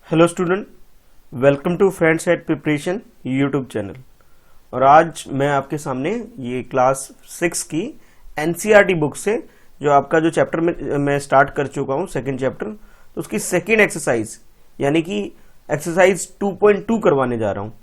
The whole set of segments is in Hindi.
Hello student, welcome to friends at preparation YouTube channel. और आज मैं आपके सामने ये क्लास 6 की एनसीईआरटी बुक से जो आपका जो चैप्टर में मैं स्टार्ट कर चुका हूँ सेकंड चैप्टर, तो उसकी सेकंड एक्सरसाइज यानी कि एक्सरसाइज 2.2 करवाने जा रहा हूँ।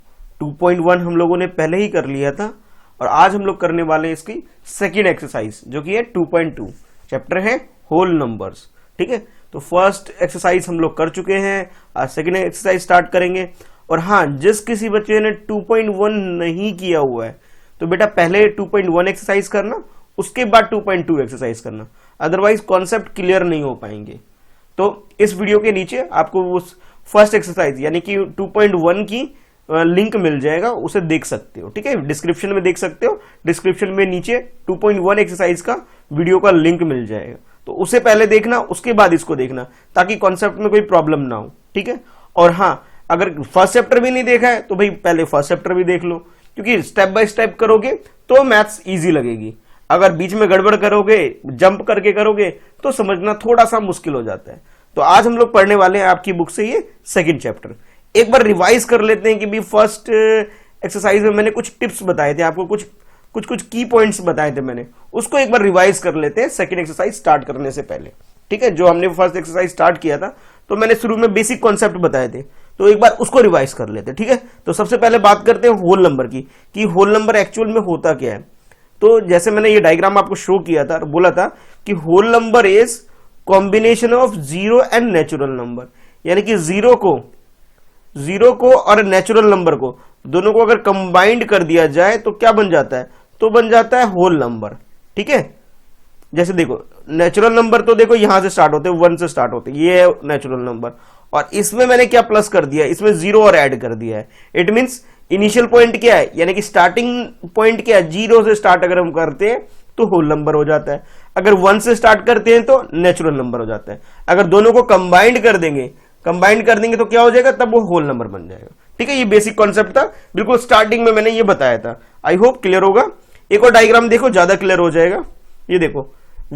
2.1 हम लोगों ने पहले ही कर लिया था और आज हम लोग करने वाले हैं इसकी सेकेंड एक्सरसाइज जो कि है 2.2। चैप्टर है होल नंबर्स। ठीक है, तो फर्स्ट एक्सरसाइज हम लोग कर चुके हैं, आज सेकेंड एक्सरसाइज स्टार्ट करेंगे। और हाँ, जिस किसी बच्चे ने 2.1 नहीं किया हुआ है तो बेटा पहले 2.1 एक्सरसाइज करना, उसके बाद 2.2 एक्सरसाइज करना, अदरवाइज कॉन्सेप्ट क्लियर नहीं हो पाएंगे। तो इस वीडियो के नीचे आपको उस फर्स्ट एक्सरसाइज यानी कि 2.1 की लिंक मिल जाएगा, उसे देख सकते हो। ठीक है, डिस्क्रिप्शन में देख सकते हो, डिस्क्रिप्शन में नीचे 2.1 एक्सरसाइज का वीडियो का लिंक मिल जाएगा, तो उसे पहले देखना, उसके बाद इसको देखना, ताकि कॉन्सेप्ट में कोई प्रॉब्लम ना हो। ठीक है, और हाँ, अगर फर्स्ट चैप्टर भी नहीं देखा है तो भाई पहले फर्स्ट चैप्टर भी देख लो, क्योंकि स्टेप बाय स्टेप करोगे तो मैथ्स इजी लगेगी। अगर बीच में गड़बड़ करोगे, जंप करके करोगे, तो समझना थोड़ा सा मुश्किल हो जाता है। तो आज हम लोग पढ़ने वाले हैं आपकी बुक से ये सेकेंड चैप्टर। एक बार रिवाइज कर लेते हैं कि भी फर्स्ट एक्सरसाइज में मैंने कुछ टिप्स बताए थे आपको, कुछ की पॉइंट्स बताए थे मैंने, उसको एक बार रिवाइज कर लेते हैं सेकंड एक्सरसाइज स्टार्ट करने से पहले। ठीक है, जो हमने फर्स्ट एक्सरसाइज स्टार्ट किया था तो मैंने शुरू में बेसिक कॉन्सेप्ट बताए थे, तो एक बार उसको रिवाइज कर लेते हैं। ठीक है, तो सबसे पहले बात करते हैं होल नंबर की, कि होल नंबर एक्चुअल में होता क्या है। तो जैसे मैंने ये डायग्राम आपको शो किया था और बोला था कि whole number is combination of zero and natural number, यानी कि जीरो को और नेचुरल नंबर को दोनों को अगर कंबाइंड कर दिया जाए तो क्या बन जाता है, तो बन जाता है होल नंबर। ठीक है, जैसे देखो नेचुरल नंबर तो देखो यहां से स्टार्ट होते हैं, 1 से स्टार्ट होते हैं, ये है नेचुरल नंबर। और इसमें मैंने क्या प्लस कर दिया है, इसमें 0 और ऐड कर दिया है। इट मींस इनिशियल पॉइंट क्या है, यानी कि स्टार्टिंग पॉइंट क्या है, 0 से स्टार्ट अगर हम करते हैं तो होल नंबर हो जाता है। अगर 1 से स्टार्ट करते हैं तो नेचुरल नंबर हो जाता है। अगर दोनों को कंबाइंड कर देंगे तो क्या हो जाएगा, तब वो होल नंबर बन जाएगा। ठीक है, ये बेसिक कॉन्सेप्ट था, बिल्कुल स्टार्टिंग में मैंने ये बताया था। आई होप क्लियर होगा। एक और डायग्राम देखो, ज्यादा क्लियर हो जाएगा। ये देखो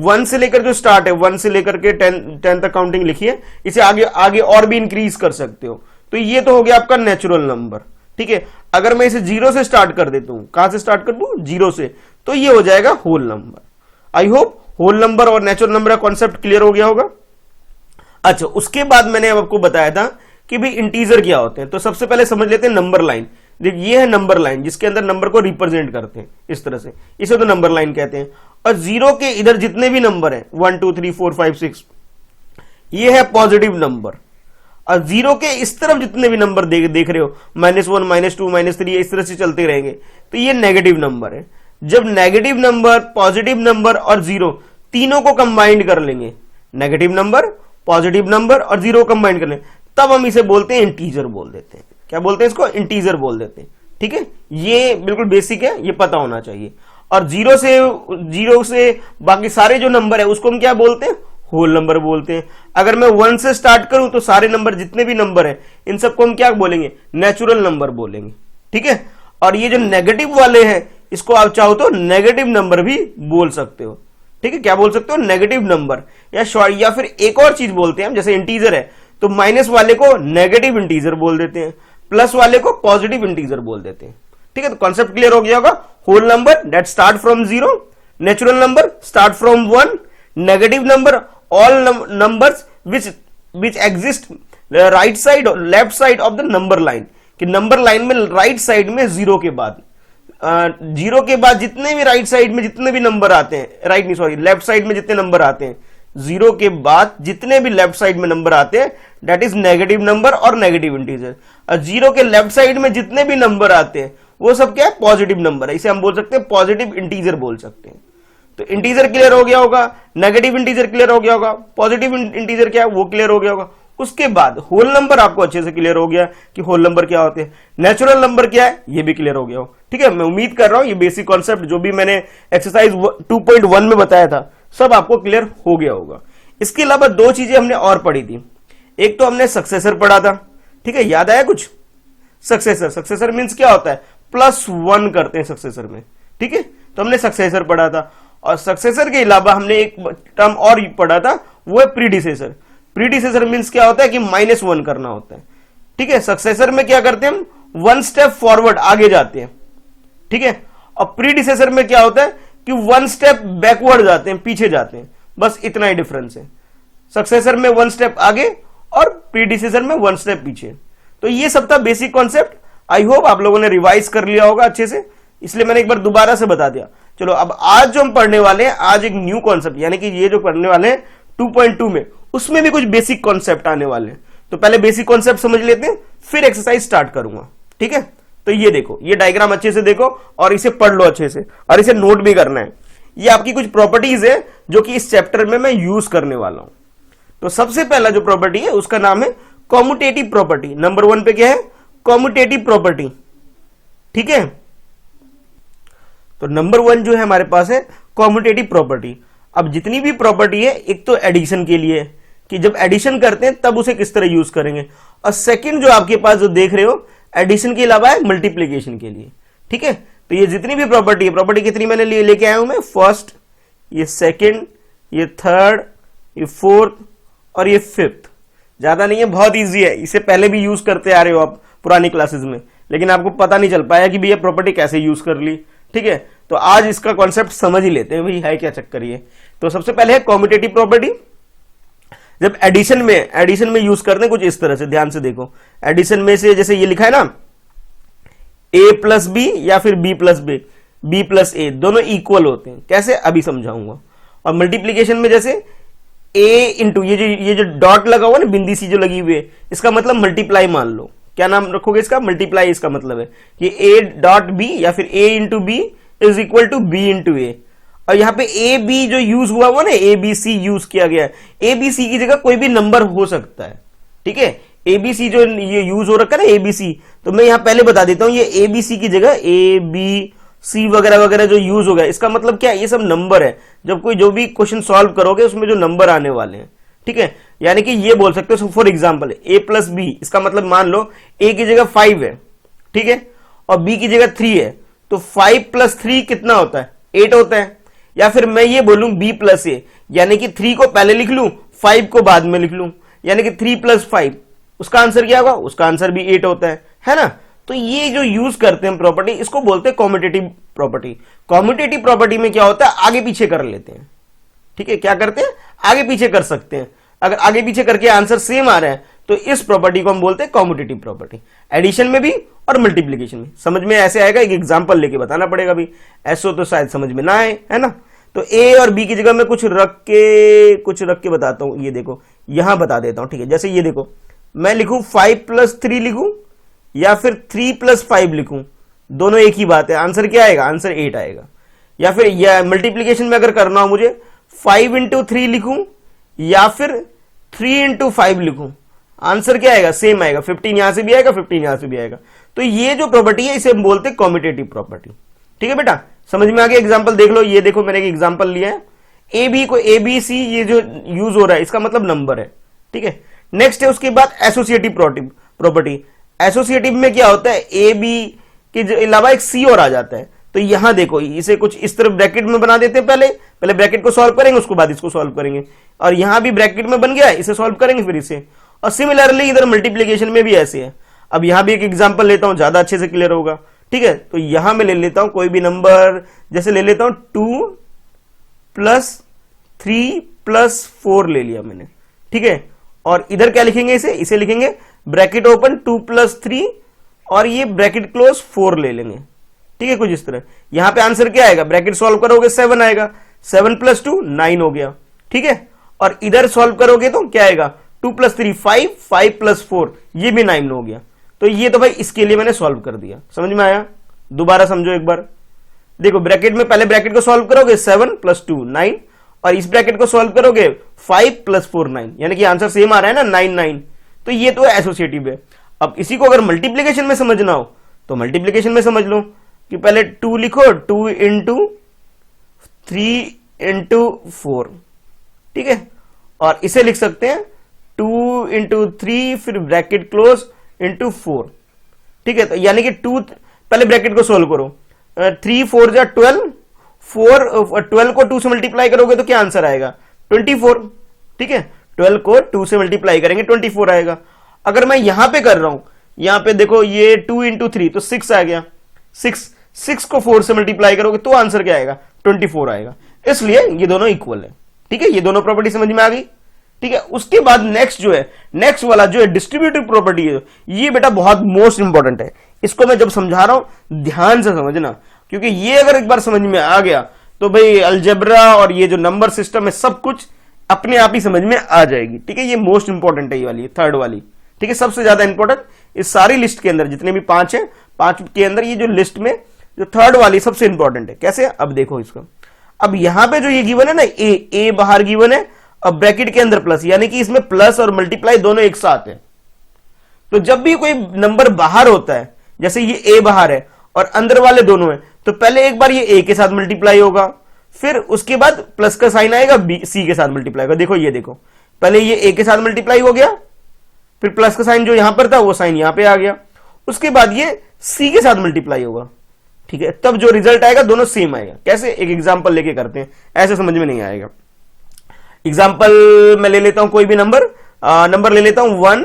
1 से लेकर जो स्टार्ट है, 1 से लेकर के 10 तक काउंटिंग लिखी है, इसे आगे और भी इंक्रीज कर सकते हो। तो ये तो हो गया आपका नेचुरल नंबर। ठीक है, अगर मैं इसे 0 से स्टार्ट कर देता हूं, कहां से स्टार्ट कर दूं, 0 से, तो ये हो जाएगा whole number. I hope whole number और नेचुरल नंबर का कॉन्सेप्ट क्लियर हो गया होगा। अच्छा, उसके बाद मैंने आपको बताया था कि भाई इंटीजर क्या होते हैं। तो सबसे पहले समझ लेते हैं नंबर लाइन। देखिए ये है नंबर लाइन, जिसके अंदर नंबर को रिप्रेजेंट करते हैं इस तरह से, इसे तो नंबर लाइन कहते हैं। और 0 के इधर जितने भी नंबर हैं 1 2 3 4 5 6, ये है पॉजिटिव नंबर। और 0 के इस तरफ जितने भी नंबर देख रहे हो, -1 -2 -3, इस तरह से चलते रहेंगे, तो ये नेगेटिव नंबर है। जब नेगेटिव नंबर, पॉजिटिव नंबर और 0 तीनों को कंबाइंड कर लेंगे, नेगेटिव नंबर, पॉजिटिव नंबर और 0 कंबाइंड कर लेंगे, तब हम इसे बोलते हैं इंटीजर बोल देते हैं। क्या बोलते हैं इसको, इंटीजर बोल देते हैं। ठीक है, ये बिल्कुल बेसिक है, ये पता होना चाहिए। और 0 से बाकी सारे जो नंबर है उसको हम क्या बोलते हैं, होल नंबर बोलते हैं। अगर मैं 1 से स्टार्ट करूं तो सारे नंबर जितने भी नंबर है इन सबको हम क्या बोलेंगे, नेचुरल नंबर बोलेंगे। ठीक है, और ये जो नेगेटिव वाले हैं इसको आप चाहो तो नेगेटिव नंबर भी बोल सकते हो। ठीक है, क्या बोल सकते हो, नेगेटिव नंबर, या फिर एक और चीज बोलते हैं हम, जैसे इंटीजर है तो माइनस वाले को नेगेटिव इंटीजर बोल देते हैं, प्लस वाले को पॉजिटिव इंटीजर बोल देते हैं। ठीक है, तो कॉन्सेप्ट क्लियर हो गया होगा। Whole number that start from 0, natural number start from 1, negative number all numbers which exist right side और left side of the number line, कि नंबर लाइन में राइट साइड में 0 के बाद, 0 के बाद जितने भी राइट साइड में जितने भी नंबर आते हैं, लेफ्ट साइड में जितने नंबर आते हैं, 0 के बाद जितने भी लेफ्ट साइड में नंबर आते हैं दैट इज नेगेटिव नंबर और नेगेटिव इंटीजर। और 0 के लेफ्ट साइड में जितने भी नंबर आते हैं वो सब क्या है, पॉजिटिव नंबर है, इसे हम बोल सकते हैं पॉजिटिव इंटीजर बोल सकते हैं। तो इंटीजर क्लियर हो गया होगा, नेगेटिव इंटीजर क्लियर हो गया होगा, पॉजिटिव इंटीजर क्या है वो क्लियर हो गया होगा। उसके बाद होल नंबर आपको अच्छे से क्लियर हो गया कि होल नंबर क्या होते हैं, नेचुरल नंबर क्या है ये भी क्लियर हो गया हो। ठीक है, मैं उम्मीद कर रहा हूं ये बेसिक कॉन्सेप्ट जो भी मैंने एक्सरसाइज 2.1 में बताया था सब आपको क्लियर हो गया होगा। इसके अलावा 2 चीजें हमने और पढ़ी थी। एक तो हमने सक्सेसर पढ़ा था। ठीक है, याद आया कुछ, सक्सेसर मींस क्या होता है, +1 करते हैं सक्सेसर में। ठीक है, तो हमने सक्सेसर पढ़ा था। और सक्सेसर के अलावा हमने एक टर्म और पढ़ा था, वो है प्रीडिसेसर। प्रीडिसेसर मींस क्या होता है कि -1 करना होता है। ठीक है, सक्सेसर में क्या करते हैं हम, वन स्टेप फॉरवर्ड आगे जाते हैं, ठीक है, और प्रीडिसेसर में क्या होता है कि वन स्टेप बैकवर्ड जाते हैं, पीछे जाते हैं, बस इतना ही डिफरेंस है। सक्सेसर में वन स्टेप आगे और प्रीडिसेसर में वन स्टेप पीछे। तो ये सब था बेसिक कॉन्सेप्ट। आई होप आप लोगों ने रिवाइज कर लिया होगा अच्छे से, इसलिए मैंने एक बार दोबारा से बता दिया। चलो अब आज जो हम पढ़ने वाले हैं, आज एक न्यू कॉन्सेप्ट, यानी कि ये जो पढ़ने वाले हैं 2.2 में, उसमें भी कुछ बेसिक कॉन्सेप्ट आने वाले हैं। तो पहले बेसिक कॉन्सेप्ट समझ लेते हैं, फिर एक्सरसाइज स्टार्ट करूंगा, ठीक है। तो ये देखो, ये डायग्राम अच्छे से देखो और इसे पढ़ लो अच्छे से, और इसे नोट भी करना है। ये आपकी कुछ प्रॉपर्टीज है जो कि इस चैप्टर में मैं यूज करने वाला हूं। तो सबसे पहला जो प्रॉपर्टी है उसका नाम है कॉम्यूटेटिव प्रॉपर्टी। नंबर 1 पे क्या है, कॉम्यूटेटिव प्रॉपर्टी, ठीक है। तो नंबर 1 जो है हमारे पास है कॉम्यूटेटिव प्रॉपर्टी। अब जितनी भी प्रॉपर्टी है, एक तो एडिशन के लिए कि जब एडिशन करते हैं तब उसे किस तरह यूज करेंगे, और सेकंड जो आपके पास जो देख रहे हो एडिशन के अलावा है मल्टीप्लीकेशन के लिए, ठीक है। तो ये जितनी भी प्रॉपर्टी है, प्रॉपर्टी कितनी मैंने लेके आया हूं मैं, फर्स्ट, ये सेकंड, ये थर्ड, ये फोर्थ और ये फिफ्थ। ज्यादा नहीं है, बहुत इजी है, इसे पहले भी यूज करते आ रहे हो आप पुरानी क्लासेस में, लेकिन आपको पता नहीं चल पाया कि भैया प्रॉपर्टी कैसे यूज कर ली, ठीक है। तो आज इसका कॉन्सेप्ट समझ ही लेते हैं भाई, है क्या चक्कर ये। तो सबसे पहले है कॉम्यूटेटिव प्रॉपर्टी। जब एडिशन में यूज करते हैं कुछ इस तरह से, ध्यान से देखो। एडिशन में से जैसे ये लिखा है ना, a प्लस बी या फिर b प्लस बी प्लस ए, दोनों इक्वल होते हैं। कैसे, अभी समझाऊंगा। और मल्टीप्लीकेशन में जैसे a इंटू ये जो डॉट लगा हुआ ना, बिंदी सी जो लगी हुई है, इसका मतलब मल्टीप्लाई मान लो। क्या नाम रखोगे इसका, मल्टीप्लाई। इसका मतलब है कि a डॉट b या फिर a into B is equal to b into A. और यहाँ पे ए बी जो यूज हुआ ना, ए बी सी यूज किया गया है। ए बी सी की जगह कोई भी नंबर हो सकता है, ठीक है। ए बी सी जो ये यूज हो रखा है ना, ए बी सी, तो मैं यहाँ पहले बता देता हूं, ये ए बी सी की जगह ए बी सी वगैरह वगैरह जो यूज हो गया, इसका मतलब क्या है, ये सब नंबर है। जब कोई जो भी क्वेश्चन सॉल्व करोगे उसमें जो नंबर आने वाले हैं, ठीक है। यानी कि ये बोल सकते हो, for example A plus B, इसका मतलब मान लो ए की जगह 5 है, ठीक है, और बी की जगह 3 है, तो 5 प्लस 3 कितना होता है, 8 होता है। या फिर मैं ये बोलूं बी प्लस ए, यानी कि 3 को पहले लिख लूं, 5 को बाद में लिख लूं, यानी कि 3 प्लस 5, उसका आंसर क्या होगा, उसका आंसर भी 8 होता है ना। तो ये जो यूज करते हैं प्रॉपर्टी, इसको बोलते हैं कॉम्यूटेटिव प्रॉपर्टी। कॉम्यूटेटिव प्रॉपर्टी में क्या होता है, आगे पीछे कर लेते हैं, ठीक है। क्या करते हैं, आगे पीछे कर सकते हैं। अगर आगे पीछे करके आंसर सेम आ रहा है तो इस प्रॉपर्टी को हम बोलते हैं कॉम्यूटेटिव प्रॉपर्टी। एडिशन में भी और मल्टीप्लीकेशन में। समझ में ऐसे आएगा, एक एग्जांपल लेके बताना पड़ेगा भी, ऐसो तो शायद समझ में ना आए, है ना। तो ए और बी की जगह मैं कुछ रख के बताता हूं। ये देखो, यहां बता देता हूं, ठीक है। जैसे ये देखो, मैं लिखूं 5 प्लस 3 लिखूं या फिर 3 प्लस 5 लिखूं, दोनों एक ही बात है। आंसर क्या आएगा, आंसर 8 आएगा। या फिर मल्टीप्लीकेशन में अगर करना हो मुझे, 5 इंटू 3 लिखूं या फिर 3 इंटू 5 लिखूं, आंसर क्या आएगा, सेम आएगा। 15 यहां से भी आएगा, 15 यहां से भी आएगा। तो ये जो प्रॉपर्टी है इसे हम बोलते हैं कॉम्यूटेटिव प्रॉपर्टी, ठीक है बेटा। समझ में आ गया, एग्जांपल देख लो। ये देखो, मैंने एक एग्जांपल लिया है, ए बी को ए बी सी, ये जो यूज हो रहा है इसका मतलब नंबर है, ठीक है। नेक्स्ट है उसके बाद एसोसिएटिव प्रॉपर्टी। एसोसिएटिव में क्या होता है, ए बी के अलावा एक सी और आ जाता है। तो यहां देखो, इसे कुछ इस तरफ ब्रैकेट में बना देते हैं, पहले ब्रैकेट को सॉल्व करेंगे, उसके बाद इसको सॉल्व करेंगे। और यहां भी ब्रैकेट में बन गया, इसे सॉल्व करेंगे फिर इसे। और सिमिलरली इधर मल्टीप्लीकेशन में भी ऐसे है। अब यहां भी एक एग्जांपल लेता हूं, ज्यादा अच्छे से क्लियर होगा, ठीक है। तो यहां मैं ले लेता हूं कोई भी नंबर, जैसे ले लेता हूं 2 प्लस 3 प्लस 4 ले लिया मैंने, ठीक है। और इधर क्या लिखेंगे, इसे लिखेंगे ब्रैकेट ओपन 2 प्लस 3 और ये ब्रैकेट क्लोज 4 ले लेंगे, ठीक है। कुछ इस तरह। यहां पे आंसर क्या आएगा, ब्रैकेट सॉल्व करोगे 7 आएगा, 7 प्लस 2 9 हो गया, ठीक है। और इधर सॉल्व करोगे तो क्या आएगा, 2 प्लस 3 5, 5 प्लस 4 ये भी 9 हो गया। तो ये तो भाई इसके लिए मैंने सॉल्व कर दिया। समझ में आया, दोबारा समझो एक बार। देखो, ब्रैकेट में पहले ब्रैकेट को सॉल्व करोगे 7 प्लस 2 9, और इस ब्रैकेट को सॉल्व करोगे 5 प्लस 4 9, यानी कि आंसर सेम आ रहा है ना, 9 9। तो ये तो एसोसिएटिव है। अब इसी को अगर मल्टीप्लीकेशन में समझना हो तो मल्टीप्लीकेशन में समझ लो कि पहले 2 लिखो, 2 इंटू 3 इंटू 4, ठीक है। और इसे लिख सकते हैं 2 इंटू 3 फिर ब्रैकेट क्लोज इंटू 4, ठीक है। तो यानी कि 2, पहले ब्रैकेट को सोल्व करो, 3 4 जा 12, 12 को 2 से मल्टीप्लाई करोगे तो क्या आंसर आएगा, 24, ठीक है। 12 को 2 से मल्टीप्लाई करेंगे 24 आएगा। अगर मैं यहां पे कर रहा हूं यहां पे देखो ये 2 इंटू 3 तो 6 आ गया, 6 को 4 से मल्टीप्लाई करोगे तो आंसर क्या आएगा, 24 आएगा। इसलिए ये दोनों इक्वल है। ठीक है, ये दोनों प्रॉपर्टी समझ में आ गई। ठीक है, उसके बाद नेक्स्ट जो है, नेक्स्ट वाला जो है डिस्ट्रीब्यूटिव प्रॉपर्टी है, ये बेटा बहुत मोस्ट इंपॉर्टेंट है। इसको मैं जब समझा रहा हूं ध्यान से समझना, क्योंकि ये अगर एक बार समझ में आ गया तो भाई अलजेब्रा और ये जो नंबर सिस्टम है सब कुछ अपने आप ही समझ में आ जाएगी। ठीक है, ये मोस्ट इंपॉर्टेंट है, ये वाली थर्ड वाली। ठीक है, सबसे ज्यादा इंपॉर्टेंट इस सारी लिस्ट के अंदर, जितने भी 5 है, 5 के अंदर ये जो लिस्ट में जो थर्ड वाली सबसे इंपॉर्टेंट है। कैसे, अब देखो इसको। अब यहां पे जो ये गिवन है ना, ए बाहर गिवन है और ब्रैकेट के अंदर प्लस, यानी कि इसमें प्लस और मल्टीप्लाई दोनों एक साथ है। तो जब भी कोई नंबर बाहर होता है, जैसे ये ए बाहर है और अंदर वाले दोनों है, तो पहले एक बार ये ए के साथ मल्टीप्लाई होगा, फिर उसके बाद प्लस का साइन आएगा, बी सी के साथ मल्टीप्लाई होगा। देखो ये देखो, पहले ये ए के साथ मल्टीप्लाई हो गया, फिर प्लस का साइन जो यहां पर था वो साइन यहां पे आ गया, उसके बाद ये सी के साथ मल्टीप्लाई होगा। ठीक है, तब जो रिजल्ट आएगा दोनों सेम आएगा। कैसे, एक एग्जांपल लेके करते हैं, ऐसे समझ में नहीं आएगा। एग्जांपल मैं ले लेता हूं कोई भी नंबर ले लेता हूं 1,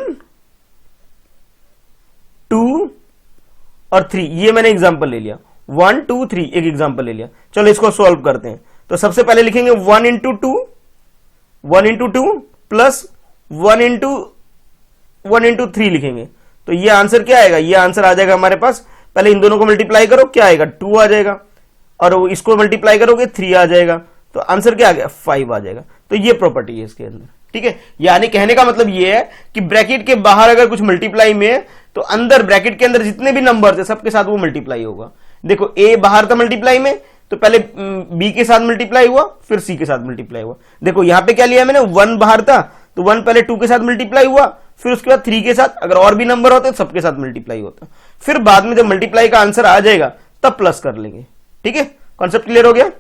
2 और 3। ये मैंने एग्जांपल ले लिया, 1, 2, 3 एक एग्जांपल ले लिया। चलो इसको सॉल्व करते हैं। तो सबसे पहले लिखेंगे 1 इंटू 2 प्लस 1 इंटू 3 लिखेंगे। तो ये आंसर क्या आएगा, ये आंसर आ जाएगा हमारे पास, पहले इन दोनों को मल्टीप्लाई करो, क्या आएगा 2 आ जाएगा, और इसको मल्टीप्लाई करोगे 3 आ जाएगा, तो आंसर क्या आ गया 5 आ जाएगा। तो ये प्रॉपर्टी है इसके अंदर। ठीक है, यानी कहने का मतलब ये है कि ब्रैकेट के बाहर अगर कुछ मल्टीप्लाई में है तो अंदर ब्रैकेट के अंदर जितने भी नंबर थे सबके साथ वो मल्टीप्लाई होगा। देखो ए बाहर था मल्टीप्लाई में, तो पहले बी के साथ मल्टीप्लाई हुआ, फिर सी के साथ मल्टीप्लाई हुआ। देखो यहां पे क्या लिया मैंने, 1 बाहर था तो 1 पहले 2 के साथ मल्टीप्लाई हुआ, फिर उसके बाद 3 के साथ, अगर और भी नंबर होते सबके साथ मल्टीप्लाई होता, फिर बाद में जब मल्टीप्लाई का आंसर आ जाएगा तब प्लस कर लेंगे। ठीक है, कॉन्सेप्ट क्लियर हो गया।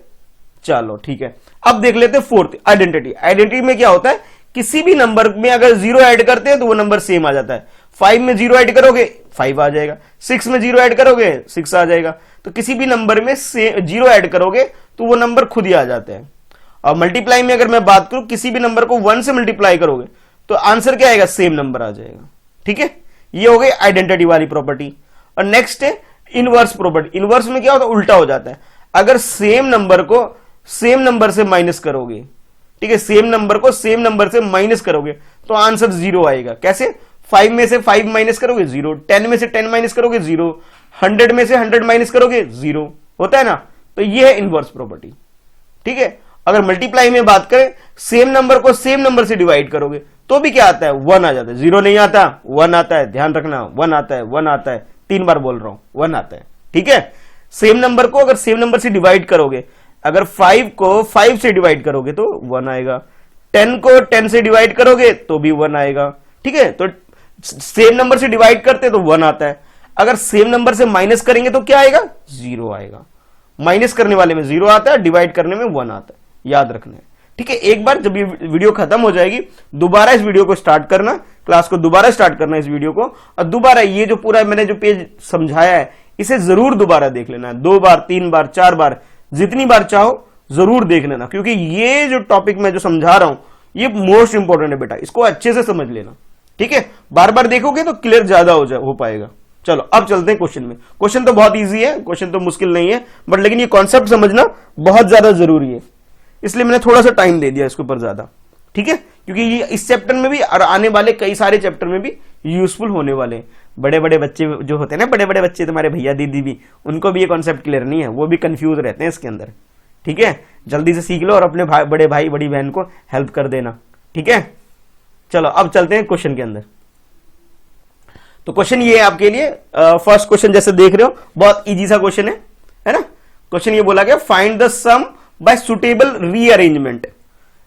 चलो ठीक है, अब देख लेते हैं फोर्थ आइडेंटिटी। आइडेंटिटी में क्या होता है, किसी भी नंबर में अगर 0 ऐड करते हैं तो वो नंबर सेम आ जाता है। 5 में 0 ऐड करोगे 5 आ जाएगा, 6 में 0 ऐड करोगे 6 आ जाएगा। तो किसी भी नंबर में 0 ऐड करोगे तो वो नंबर खुद ही आ जाते हैं। और मल्टीप्लाई में अगर मैं बात करूं, किसी भी नंबर को 1 से मल्टीप्लाई करोगे तो आंसर क्या आएगा, सेम नंबर आ जाएगा। ठीक है, ये हो गई आइडेंटिटी वाली प्रॉपर्टी। और नेक्स्ट है इनवर्स प्रॉपर्टी। इनवर्स में क्या होता है, उल्टा हो जाता है। अगर सेम नंबर को सेम नंबर से माइनस करोगे, ठीक है, सेम नंबर को सेम नंबर से माइनस करोगे तो आंसर 0 आएगा। कैसे, 5 में से 5 माइनस करोगे 0, 10 में से 10 माइनस करोगे 0, 100 में से 100 माइनस करोगे 0, होता है ना। तो ये है इनवर्स प्रॉपर्टी। ठीक है, अगर मल्टीप्लाई में बात करें, सेम नंबर को सेम नंबर से डिवाइड करोगे तो भी क्या आता है, 1 आ जाता है। 0 नहीं आता, 1 आता है, ध्यान रखना, 1 आता है, 1 आता है, 3 बार बोल रहा हूं, 1 आता है। ठीक है, सेम नंबर को अगर सेम नंबर से डिवाइड करोगे, अगर 5 को 5 से डिवाइड करोगे तो 1 आएगा, 10 को 10 से डिवाइड करोगे तो भी 1 आएगा। ठीक है, तो सेम नंबर से डिवाइड करते तो 1 आता है, अगर सेम नंबर से माइनस करेंगे तो क्या आएगा, 0 आएगा। माइनस करने वाले में 0 आता है, डिवाइड करने में 1 आता है, याद रखना है। ठीक है, एक बार जब ये वीडियो खत्म हो जाएगी दोबारा इस वीडियो को स्टार्ट करना, क्लास को दोबारा स्टार्ट करना इस वीडियो को, और दोबारा ये जो पूरा मैंने जो पेज समझाया है इसे जरूर दोबारा देख लेना है, 2 बार 3 बार 4 बार, जितनी बार चाहो जरूर देख लेना, क्योंकि ये जो टॉपिक मैं जो समझा रहा हूं ये मोस्ट इंपॉर्टेंट है बेटा, इसको अच्छे से समझ लेना। ठीक है, बार बार देखोगे तो क्लियर ज्यादा हो पाएगा। चलो अब चलते हैं क्वेश्चन में। क्वेश्चन तो बहुत इजी है, क्वेश्चन तो मुश्किल नहीं है, बट लेकिन ये कॉन्सेप्ट समझना बहुत ज्यादा जरूरी है, इसलिए मैंने थोड़ा सा टाइम दे दिया इसके ऊपर ज्यादा। ठीक है, क्योंकि ये इस चैप्टर में भी और आने वाले कई सारे चैप्टर में भी यूजफुल होने वाले हैं। बड़े बड़े बच्चे जो होते हैं ना, बड़े बड़े बच्चे तुम्हारे भैया दीदी भी, उनको भी ये कॉन्सेप्ट क्लियर नहीं है, वो भी कंफ्यूज रहते हैं इसके अंदर। ठीक है, जल्दी से सीख लो और अपने बड़े भाई बड़ी बहन को हेल्प कर देना। ठीक है, चलो अब चलते हैं क्वेश्चन के अंदर। तो क्वेश्चन ये है आपके लिए, फर्स्ट क्वेश्चन जैसे देख रहे हो बहुत इजी सा क्वेश्चन है ना। क्वेश्चन ये बोला गया, find the sum by suitable rearrangement.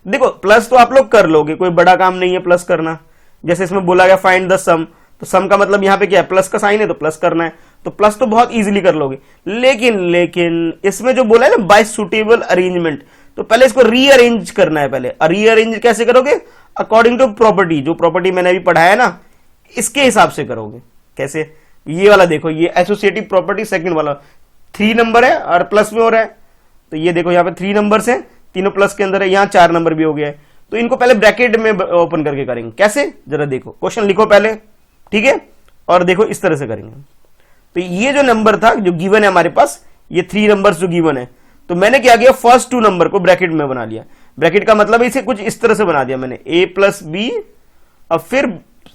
देखो प्लस तो आप लोग कर लोगे, कोई बड़ा काम नहीं है प्लस करना। जैसे इसमें बोला गया फाइंड द सम, तो सम का मतलब यहां पे क्या है, प्लस का साइन है तो प्लस करना है, तो प्लस तो बहुत इजीली कर लोगे। लेकिन इसमें जो बोला है ना बाय सुटेबल अरेंजमेंट, तो पहले इसको रीअरेंज करना है। पहले रीअरेंज कैसे करोगे, अकॉर्डिंग टू प्रॉपर्टी, जो प्रॉपर्टी मैंने अभी पढ़ाया है ना इसके हिसाब से करोगे। कैसे, ये वाला देखो, ये एसोसिएटिव प्रॉपर्टी सेकंड वाला 3 नंबर है और प्लस में हो रहा है, तो ये देखो यहाँ पे 3 नंबर्स हैं, तीनों प्लस के अंदर है, यहाँ 4 नंबर भी हो गया है, तो इनको पहले ब्रैकेट में ओपन करके करेंगे। कैसे, जरा देखो, क्वेश्चन लिखो पहले। ठीक है, और देखो इस तरह से करेंगे। तो ये जो नंबर था जो गिवन है हमारे पास, ये 3 नंबर्स जो गिवन है, तो मैंने क्या किया, फर्स्ट 2 नंबर को ब्रैकेट में बना लिया। ब्रैकेट का मतलब इसे कुछ इस तरह से बना दिया मैंने, a प्लस बी, अब फिर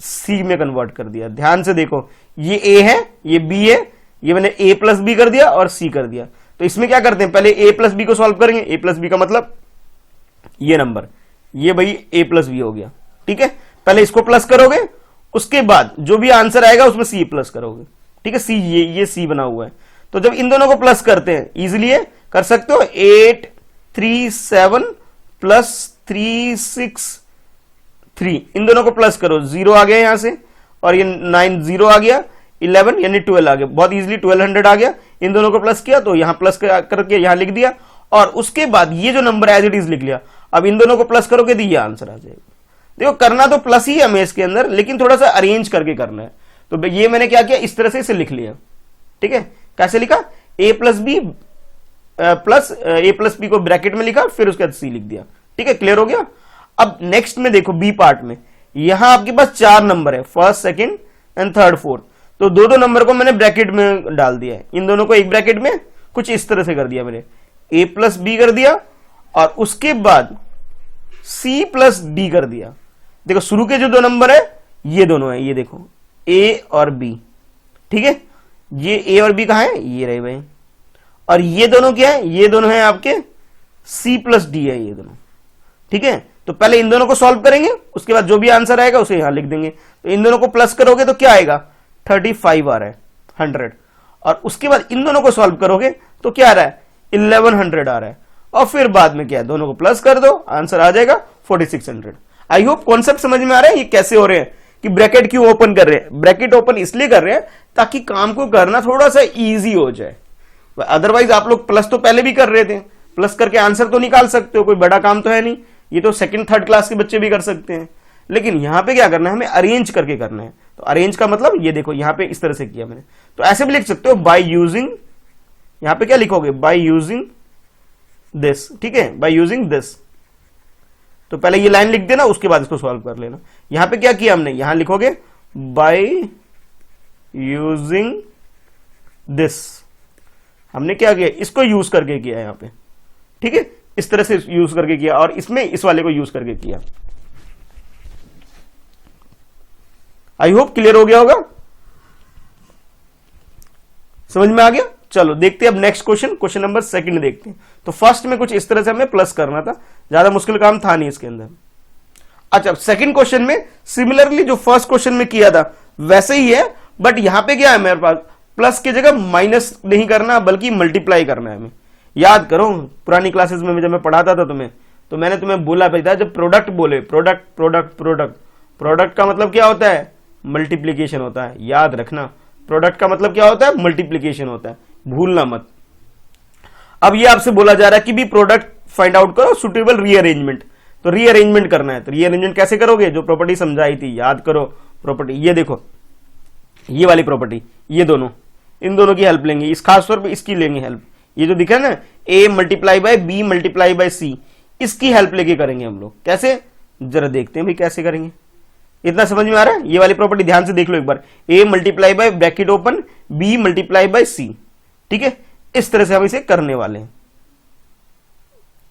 c में कन्वर्ट कर दिया। ध्यान से देखो, ये a है, ये b है, ये मैंने a प्लस बी कर दिया और c कर दिया। तो इसमें क्या करते हैं, पहले a प्लस बी को सॉल्व करेंगे। a प्लस बी का मतलब ये नंबर, ये भाई a प्लस बी हो गया, ठीक है। पहले इसको प्लस करोगे, उसके बाद जो भी आंसर आएगा उसमें c प्लस करोगे, ठीक है। c, ये c बना हुआ है। तो जब इन दोनों को प्लस करते हैं, इजिली कर सकते हो, 8 3 7 प्लस 3 6 3, इन दोनों को प्लस करो, 0 आ गया यहां से, और ये 9 0 आ गया, 11 यानी 12 आ गया, बहुत इजीली 1200 आ गया। इन दोनों को प्लस किया तो यहां प्लस करके यहां लिख दिया, और उसके बाद ये जो नंबर एज इट इज लिख लिया। अब इन दोनों को प्लस करोगे तो ये आंसर आ जाएगा। देखो करना तो प्लस ही है हमें इसके अंदर, लेकिन थोड़ा सा अरेंज करके करना है। तो ये मैंने क्या किया, इस तरह से इसे लिख लिया, ठीक है। कैसे लिखा, a plus B plus a plus B को ब्रैकेट में लिखा, फिर उसके बाद c लिख दिया, ठीक है। क्लियर हो गया। अब नेक्स्ट में देखो बी पार्ट में, यहां आपके पास 4 नंबर है, first second and third fourth. तो दो नंबर को मैंने ब्रैकेट में डाल दिया है, इन दोनों को एक ब्रैकेट में कुछ इस तरह से कर दिया मैंने, a प्लस बी कर दिया और उसके बाद c प्लस डी कर दिया। देखो शुरू के जो 2 नंबर है ये दोनों है, ये देखो a और b, ठीक है। ये a और b कहां है, ये रहे भाई। और ये दोनों क्या है, ये दोनों है आपके c प्लस डी है ये दोनों, ठीक है। तो पहले इन दोनों को सॉल्व करेंगे, उसके बाद जो भी आंसर आएगा उसे यहां लिख देंगे। तो इन दोनों को प्लस करोगे तो क्या आएगा, 35 आ रहा है, 100। और उसके बाद इन दोनों को सॉल्व करोगे तो क्या आ रहा है, 1100 आ रहा है। और फिर बाद में क्या है, दोनों को प्लस कर दो, आंसर आ जाएगा 4600। आई होप कॉन्सेप्ट समझ में आ रहा है, ये कैसे हो रहे हैं, कि ब्रैकेट क्यों ओपन कर रहे हैं। ब्रैकेट ओपन इसलिए कर रहे हैं ताकि काम को करना थोड़ा सा इजी हो जाए। अदरवाइज आप लोग प्लस तो पहले भी कर रहे थे, प्लस करके आंसर तो निकाल सकते हो, कोई बड़ा काम तो है नहीं, ये तो सेकंड थर्ड क्लास के बच्चे भी कर सकते हैं। लेकिन यहां पे क्या करना है, हमें अरेंज करके करना है। तो अरेंज का मतलब ये देखो, यहां पे इस तरह से किया मैंने। तो ऐसे भी लिख सकते हो, बाय यूजिंग, यहां पे क्या लिखोगे, बाय यूजिंग दिस, ठीक है, बाय यूजिंग दिस। तो पहले ये लाइन लिख देना, उसके बाद इसको सॉल्व कर लेना। यहां पे क्या किया हमने, यहां लिखोगे बाय यूजिंग दिस, हमने क्या किया, इसको यूज करके किया यहां पे, ठीक है, इस तरह से यूज करके किया, और इसमें इस वाले को यूज करके किया। आई होप क्लियर हो गया होगा, समझ में आ गया। चलो देखते हैं अब नेक्स्ट क्वेश्चन, क्वेश्चन नंबर 2 देखते हैं। तो फर्स्ट में कुछ इस तरह से हमें प्लस करना था, ज्यादा मुश्किल काम था नहीं इसके अंदर। अच्छा, सेकंड क्वेश्चन में सिमिलरली जो फर्स्ट क्वेश्चन में किया था वैसे ही है, बट यहां पे क्या है, मेरे पास प्लस की जगह माइनस नहीं करना बल्कि मल्टीप्लाई करना है हमें। याद करो पुरानी क्लासेस में जब मैं पढ़ाता था तुम्हें, तो मैंने तुम्हें बोला भी था, जब प्रोडक्ट बोले, प्रोडक्ट प्रोडक्ट प्रोडक्ट, प्रोडक्ट का मतलब क्या होता है, मल्टीप्लीकेशन होता है। याद रखना, प्रोडक्ट का मतलब क्या होता है, मल्टीप्लीकेशन होता है, भूलना मत। अब ये आपसे बोला जा रहा है कि भी प्रोडक्ट फाइंड आउट करो, सुटेबल रीअरेंजमेंट। तो रीअरेंजमेंट करना है, तो रीअरेंजमेंट कैसे करोगे, जो प्रॉपर्टी समझाई थी याद करो। प्रॉपर्टी ये देखो, ये वाली प्रॉपर्टी, ये दोनों, इन दोनों की हेल्प लेंगे, इस खास तौर पे इसकी लेंगे हेल्प। ये जो दिखा ना, a multiply by b multiply by c, इसकी हेल्प लेके करेंगे हम लोग। कैसे, जरा देखते हैं भाई कैसे करेंगे। इतना समझ में आ रहा है, ये वाली प्रॉपर्टी ध्यान से देख लो एक बार, a multiply bye bracket open b multiply by c, ठीक है, इस तरह से हम इसे करने वाले हैं।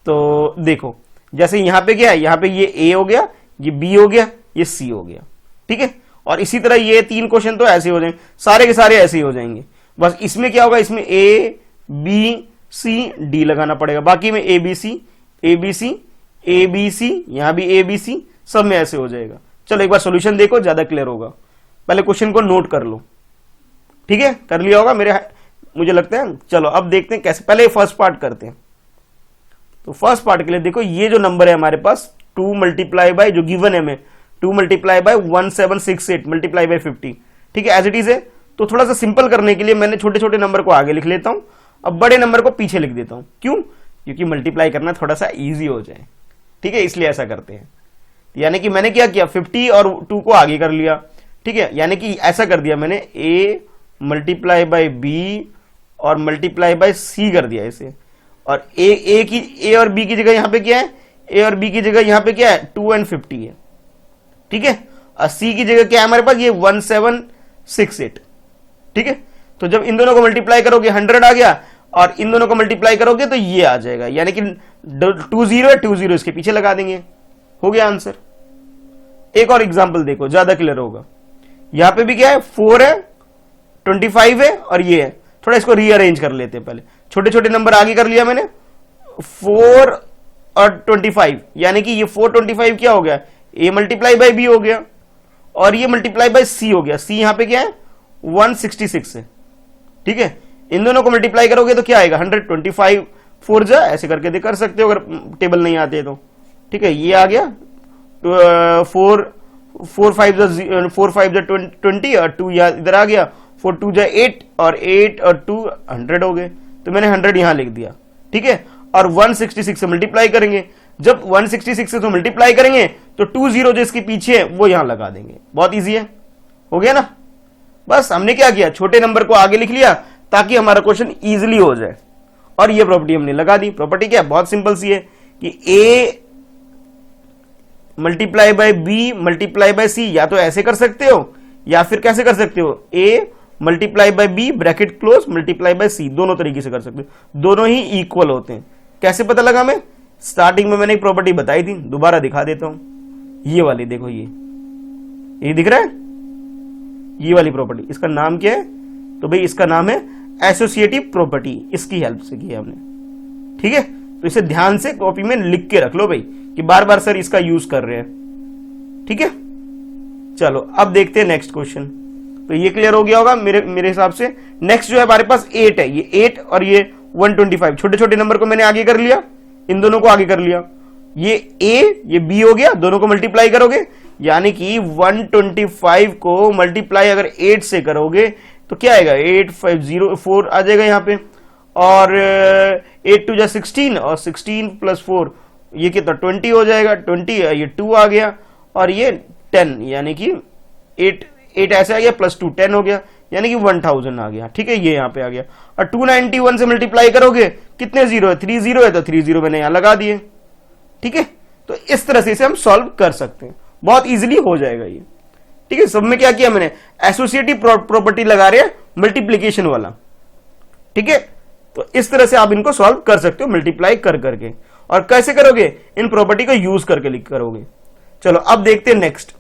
तो देखो जैसे यहां पे क्या है, यहां पे ये a हो गया, ये b हो गया, ये c हो गया, ठीक है। और इसी तरह ये 3 क्वेश्चन तो ऐसे हो जाएंगे, सारे के सारे ऐसे ही हो जाएंगे। बस इसमें क्या होगा, इसमें a b c d लगाना पड़ेगा, बाकी में a b c a b c a b c, यहां भी a b c, सब में ऐसे हो जाएगा। चलो एक बार सॉल्यूशन देखो, ज्यादा क्लियर होगा। पहले क्वेश्चन को नोट कर लो, ठीक है, कर लिया होगा मुझे लगता है। चलो अब देखते हैं कैसे, पहले फर्स्ट पार्ट करते हैं। तो फर्स्ट पार्ट के लिए देखो, ये जो नंबर है हमारे पास 2 मल्टीप्लाई बाय, जो गिवन है हमें 2 मल्टीप्लाई बाय 1768 मल्टीप्लाई बाय 50, ठीक है, एज इट इज है। तो थोड़ा सा सिंपल करने के लिए मैंने छोटे छोटे नंबर को आगे लिख लेता हूं, अब बड़े नंबर को पीछे लिख देता हूं। क्यों, क्योंकि मल्टीप्लाई करना थोड़ा सा इजी हो जाए, ठीक है, इसलिए ऐसा करते हैं। यानी कि मैंने क्या किया, 50 और 2 को आगे कर लिया, ठीक है, यानी कि ऐसा कर दिया मैंने, a मल्टीप्लाई बाय b और मल्टीप्लाई बाय c कर दिया इसे। और a और b की जगह यहां पे क्या है, a और b की जगह यहां पे क्या है, 2 और 50 है, ठीक है। और c की जगह क्या है हमारे पास, ये 68। ठीक है, तो जब इन दोनों को मल्टीप्लाई करोगे 100 आ गया, और इन दोनों को मल्टीप्लाई करोगे तो ये आ जाएगा, यानी कि 2 0 है, 2 0 इसके पीछे लगा देंगे, हो गया आंसर। एक और एग्जांपल देखो, ज्यादा क्लियर होगा। यहां पे भी क्या है, 4 है, 25 है, और ये है। थोड़ा इसको रीअरेंज कर लेते हैं पहले, छोटे छोटे नंबर आगे कर लिया मैंने, 4 और 25, यानी कि ये 425 क्या हो गया, ए मल्टीप्लाई बाई बी हो गया, और ये मल्टीप्लाई बाई सी हो गया। सी यहां पे क्या है, 166 है। ठीक है, इन दोनों को मल्टीप्लाई करोगे तो क्या आएगा, 125 4 जा, ऐसे करके दे कर सकते हो अगर टेबल नहीं आते तो। ठीक है, ये आ गया 4 5 जा 20, और 2 इधर आ गया, 4 2 जा 8, और 8 और 2 100 हो गए, तो मैंने 100 यहां लिख दिया। ठीक है, और 166 से मल्टीप्लाई करेंगे, जब 166 से तो मल्टीप्लाई करेंगे तो 2 0 जो इसके पीछे है वो यहां लगा देंगे। बहुत इजी है, हो गया ना। बस हमने क्या किया, छोटे नंबर को आगे लिख लिया ताकि हमारा क्वेश्चन इजीली हो जाए, और ये प्रॉपर्टी हमने लगा दी। प्रॉपर्टी क्या है, बहुत सिंपल सी है कि A multiply by B multiply by C, या तो ऐसे कर सकते हो या फिर कैसे कर सकते हो, A multiply by B bracket close multiply by C, दोनों तरीके से कर सकते हो, दोनों ही इक्वल होते हैं। कैसे पता लगा, मैं स्टार्टिंग में मैंने एक प्रॉपर्टी बताई थी, दोबारा दिखा देता हूं। ये वाली देखो, ये दिख रहा है, ये वाली प्रॉपर्टी, इसका नाम क्या है, तो भाई इसका नाम है एसोसिएटिव प्रॉपर्टी, इसकी हेल्प से किया हमने। ठीक है, तो इसे ध्यान से कॉपी में लिख के रख लो भाई, कि बार बार सर इसका यूज कर रहे हैं। ठीक है, चलो अब देखते हैं नेक्स्ट क्वेश्चन। तो ये क्लियर हो गया होगा मेरे हिसाब से। नेक्स्ट जो है हमारे पास 8 है, ये 8 और ये 125, छोटे छोटे नंबर को मैंने आगे कर लिया, इन दोनों को आगे कर लिया। ये ए ये बी हो गया, दोनों को मल्टीप्लाई करोगे, यानी कि 125 को मल्टीप्लाई अगर 8 से करोगे तो क्या आएगा, 8504 आ जाएगा यहाँ पे, और 8 2 जा 16, और 16 प्लस 4 ये कितना 20 हो जाएगा, 20 ये 2 आ गया, और ये 10, यानी कि 8 ऐसे आ गया, प्लस 2 10 हो गया, यानी कि 1000 आ गया। ठीक है, ये यहाँ पे आ गया, और 291 से मल्टीप्लाई करोगे, कितने जीरो है, 3 0 है, तो 3 0 मैंने यहां लगा दिए। ठीक है, तो इस तरह से इसे हम सॉल्व कर सकते हैं, बहुत इजीली हो जाएगा ये। ठीक है, सब में क्या किया मैंने, एसोसिएटिव प्रॉपर्टी लगा रहे हैं मल्टीप्लीकेशन वाला। ठीक है, तो इस तरह से आप इनको सॉल्व कर सकते हो मल्टीप्लाई कर करके, और कैसे करोगे, इन प्रॉपर्टी को यूज करके लिख करोगे। चलो अब देखते हैं नेक्स्ट।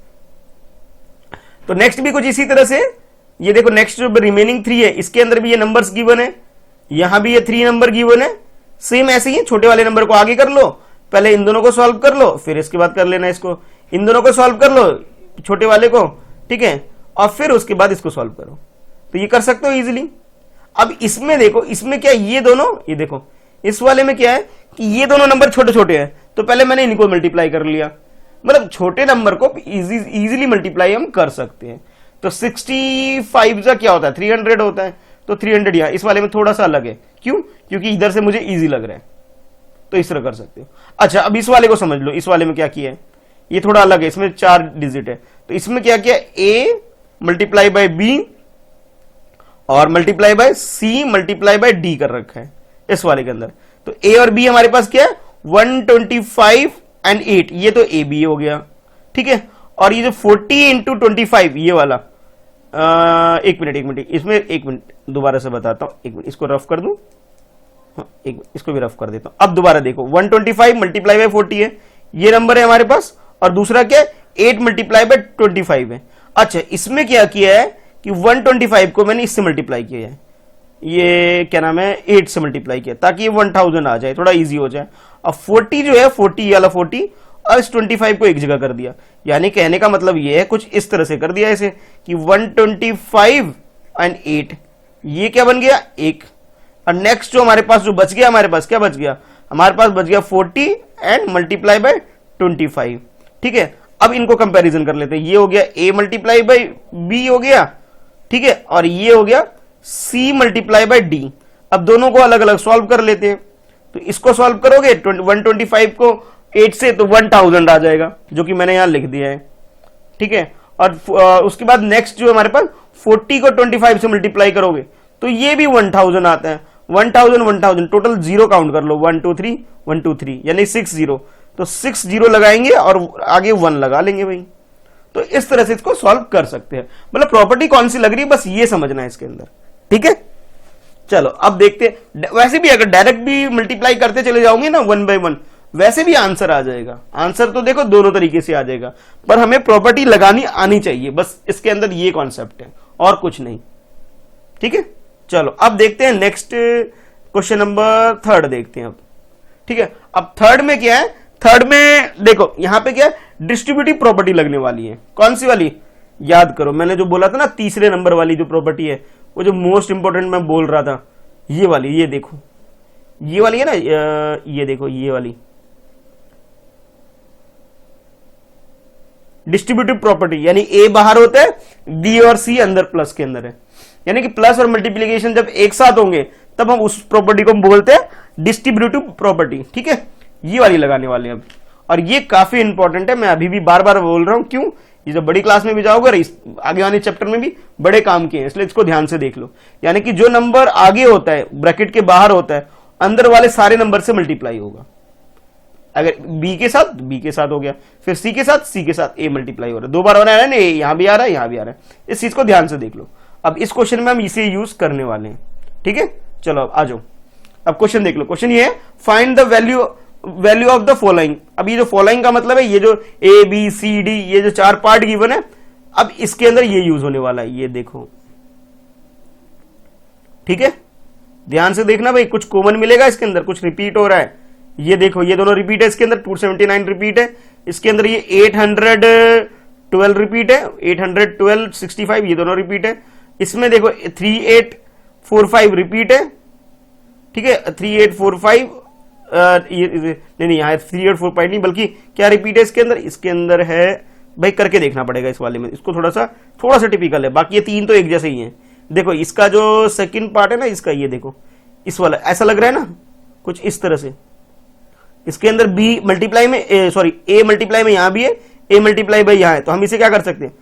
तो नेक्स्ट भी कुछ इसी तरह से, ये देखो नेक्स्ट जो रिमेनिंग 3 है, इसके अंदर भी ये नंबर्स गिवन है, यहां भी ये 3 नंबर गिवन है, सेम ऐसे ही छोटे वाले नंबर को आगे कर लो, पहले इन दोनों को सॉल्व कर लो, फिर इसके बाद कर लेना इसको, इन दोनों को सॉल्व कर लो छोटे वाले को। ठीक है, और फिर उसके बाद इसको सॉल्व करो, तो ये कर सकते हो इजीली। अब इसमें देखो, इसमें क्या, ये दोनों, ये देखो इस वाले में क्या है कि ये दोनों नंबर छोटे छोटे हैं, तो पहले मैंने इनको मल्टीप्लाई कर लिया, मतलब छोटे नंबर को इजीली मल्टीप्लाई हम कर सकते हैं। तो 65 का क्या होता है, 300 होता है, तो 300 यहां इस वाले में थोड़ा सा अलग है, क्यों, क्योंकि इधर से मुझे इजी लग रहा है, तो इस तरह कर सकते हो। अच्छा, अब इस वाले को समझ लो, इस वाले में क्या किया है, ये थोड़ा अलग है, इसमें 4 डिजिट है, तो इसमें क्या किया, ए मल्टीप्लाई बाय बी और multiply by C multiply by D कर रखा है इस वाले के अंदर। तो ए और बी हमारे पास क्या है, 125 एंड 8, ये तो ए बी हो गया। ठीक है, और ये जो 40 इंटू 25 ये वाला, एक मिनट इसमें, एक मिनट दोबारा से बताता हूं, एक मिनट इसको रफ कर दूं, हाँ, एक मिनट इसको भी रफ कर देता हूं। अब दोबारा देखो, 125 मल्टीप्लाई बाय 40 है, ये नंबर है हमारे पास, और दूसरा क्या है, 8 मल्टीप्लाई बाय 25 है। अच्छा, इसमें क्या किया है कि 125 को मैंने इससे मल्टीप्लाई किया है, ये क्या नाम है, 8 से मल्टीप्लाई किया, ताकि ये 1000 आ जाए, थोड़ा इजी हो जाए। अब 40 जो है, 40 वाला 40 और इस 25 को एक जगह कर दिया, यानी कहने का मतलब ये है, कुछ इस तरह से कर दिया इसे कि 125 एंड 8, ये क्या बन गया, 1। और नेक्स्ट जो हमारे पास जो बच गया, हमारे पास क्या बच गया, हमारे पास बच गया 40 एंड मल्टीप्लाई बाय 25। ठीक है, अब इनको कंपैरिजन कर लेते हैं, ये हो गया a मल्टीप्लाई बाय बी हो गया, ठीक है, और ये हो गया c मल्टीप्लाई बाय डी। अब दोनों को अलग अलग सॉल्व कर लेते हैं, तो इसको सॉल्व करोगे 125 को 8 से, तो 1000 आ जाएगा, जो कि मैंने यहां लिख दिया है। ठीक है, और उसके बाद नेक्स्ट जो हमारे पास 40 को 25 से मल्टीप्लाई करोगे तो ये भी 1000 आता है, 1000 टोटल 0 काउंट कर लो, 1 2 3 1 2 3 यानी 6 0, तो 6 0 लगाएंगे और आगे 1 लगा लेंगे भाई, तो इस तरह से इसको सॉल्व कर सकते हैं। मतलब प्रॉपर्टी कौन सी लग रही है बस ये समझना है इसके अंदर, ठीक है। चलो अब देखते हैं, वैसे भी अगर डायरेक्ट भी मल्टीप्लाई करते चले जाओगे ना 1 बाय 1, वैसे भी आंसर आ जाएगा। आंसर तो देखो दोनों तरीके से आ जाएगा, पर हमें प्रॉपर्टी लगानी आनी चाहिए, बस इसके अंदर ये कॉन्सेप्ट है और कुछ नहीं, ठीक है। चलो अब देखते हैं नेक्स्ट क्वेश्चन नंबर 3 देखते हैं अब, ठीक है। अब थर्ड में क्या है, थर्ड में देखो यहां पे क्या है, डिस्ट्रीब्यूटिव प्रॉपर्टी लगने वाली है। कौन सी वाली, याद करो मैंने जो बोला था ना, तीसरे नंबर वाली जो प्रॉपर्टी है, वो जो मोस्ट इंपोर्टेंट मैं बोल रहा था, ये वाली, ये देखो ये वाली है ना, ये देखो ये वाली डिस्ट्रीब्यूटिव प्रॉपर्टी, यानी ए बाहर होता है, बी और सी अंदर प्लस के अंदर है, यानी कि प्लस और मल्टीप्लीकेशन जब एक साथ होंगे तब हम उस प्रॉपर्टी को बोलते हैं डिस्ट्रीब्यूटिव प्रॉपर्टी, ठीक है। ये वाली लगाने वाले हैं अब, और ये काफी इंपॉर्टेंट है, मैं अभी भी बार बार बोल रहा हूं, क्यों, ये जो बड़ी क्लास में भी जाओगे और इस आगे वाले चैप्टर में भी बड़े काम के हैं, इसलिए इसको ध्यान से देख लो। यानी कि जो नंबर आगे होता है ब्रैकेट के बाहर होता है, अंदर वाले सारे नंबर से मल्टीप्लाई होगा। अगर बी के साथ हो गया, फिर सी के साथ ए मल्टीप्लाई हो रहा है, 2 बार हो रहा है ना, यहां भी आ रहा है यहां भी आ रहा है, इस चीज को ध्यान से देख लो। अब इस क्वेश्चन में हम इसे यूज करने वाले हैं, ठीक है। चलो अब आ जाओ, अब क्वेश्चन देख लो। क्वेश्चन ये है, find the value of the following. अब ये जो फॉलोइंग का मतलब है, ये जो ए बी सी डी, ये जो 4 पार्ट गिवन है, अब इसके अंदर ये यूज होने वाला है, ये देखो, ठीक है। ध्यान से देखना भाई, कुछ कॉमन मिलेगा इसके अंदर, कुछ रिपीट हो रहा है, ये देखो ये दोनों रिपीट है इसके अंदर, 279 रिपीट है इसके अंदर, ये 812 रिपीट है, 812 65 ये दोनों रिपीट है। इसमें देखो 3845 रिपीट है, ठीक है, 3845 नहीं यहाँ 3845 नहीं, बल्कि क्या रिपीट है इसके अंदर है भाई, करके देखना पड़ेगा इस वाले में, इसको थोड़ा सा टिपिकल है, बाकी ये 3 तो एक जैसे ही हैं। देखो इसका जो सेकंड पार्ट है ना इसका, ये देखो इस वाला ऐसा लग रहा है ना, कुछ इस तरह से, इसके अंदर बी मल्टीप्लाई में ए मल्टीप्लाई में यहां भी है, ए मल्टीप्लाई बाई यहां है, तो हम इसे क्या कर सकते हैं,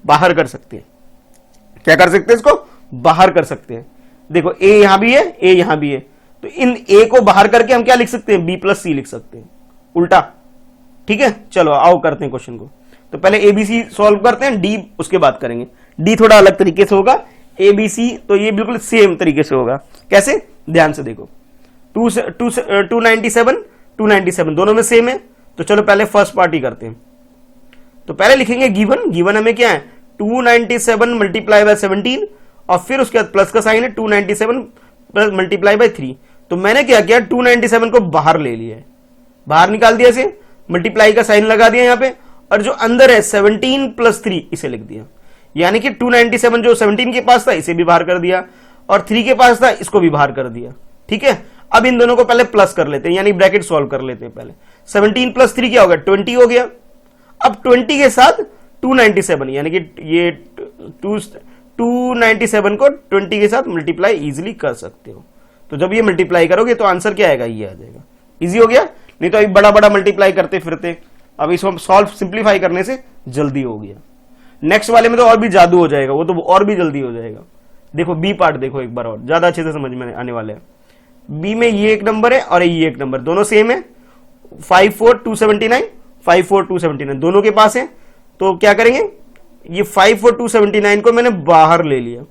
बाहर कर सकते हैं। क्या कर सकते हैं, इसको बाहर कर सकते हैं। देखो ए यहां भी है, ए यहां भी है, तो इन ए को बाहर करके हम क्या लिख सकते हैं, बी प्लस सी लिख सकते हैं, उल्टा, ठीक है। चलो आओ करते हैं क्वेश्चन को। तो पहले एबीसी सॉल्व करते हैं, डी उसके बाद करेंगे। डी थोड़ा अलग तरीके से होगा, एबीसी तो ये बिल्कुल सेम तरीके से होगा। कैसे, ध्यान से देखो, 297 दोनों में सेम है, तो चलो पहले फर्स्ट पार्ट ही करते हैं। तो पहले लिखेंगे गिवन हमें क्या है, 297 मल्टीप्लाई बाय 17, और फिर उसके बाद प्लस का साइन है, 297 प्लस मल्टीप्लाई बाय 3। तो मैंने क्या किया, 297 को बाहर ले लिया है, बाहर निकाल दिया इसे, मल्टीप्लाई का साइन लगा दिया यहां पे, और जो अंदर है 17 प्लस 3 इसे लिख दिया। यानी कि 297 जो 17 के पास था इसे भी बाहर कर दिया, और 3 के पास था इसको भी बाहर कर दिया, ठीक है। अब इन दोनों को पहले प्लस कर लेते हैं, यानी ब्रैकेट सॉल्व कर लेते हैं पहले। 17 प्लस 3 क्या होगा, 20 हो गया। अब 20 के साथ 297, यानी कि ये 297 को 20 के साथ मल्टीप्लाई इजीली कर सकते हो। तो जब ये मल्टीप्लाई करोगे तो आंसर क्या आएगा, ये आ जाएगा। इजी हो गया, नहीं तो अभी बड़ा बड़ा मल्टीप्लाई करते फिरते, अब इसको सॉल्व सिंप्लीफाई करने से जल्दी हो गया। नेक्स्ट वाले में तो और भी जादू हो जाएगा, वो तो और भी जल्दी हो जाएगा। देखो बी पार्ट देखो एक बार और, ज्यादा अच्छे से समझ में आने वाले हैं। बी में ये एक नंबर है और ये एक नंबर, दोनों सेम है, 54279 दोनों के पास है। तो क्या करेंगे, ये 54279 को मैंने बाहर ले लिया,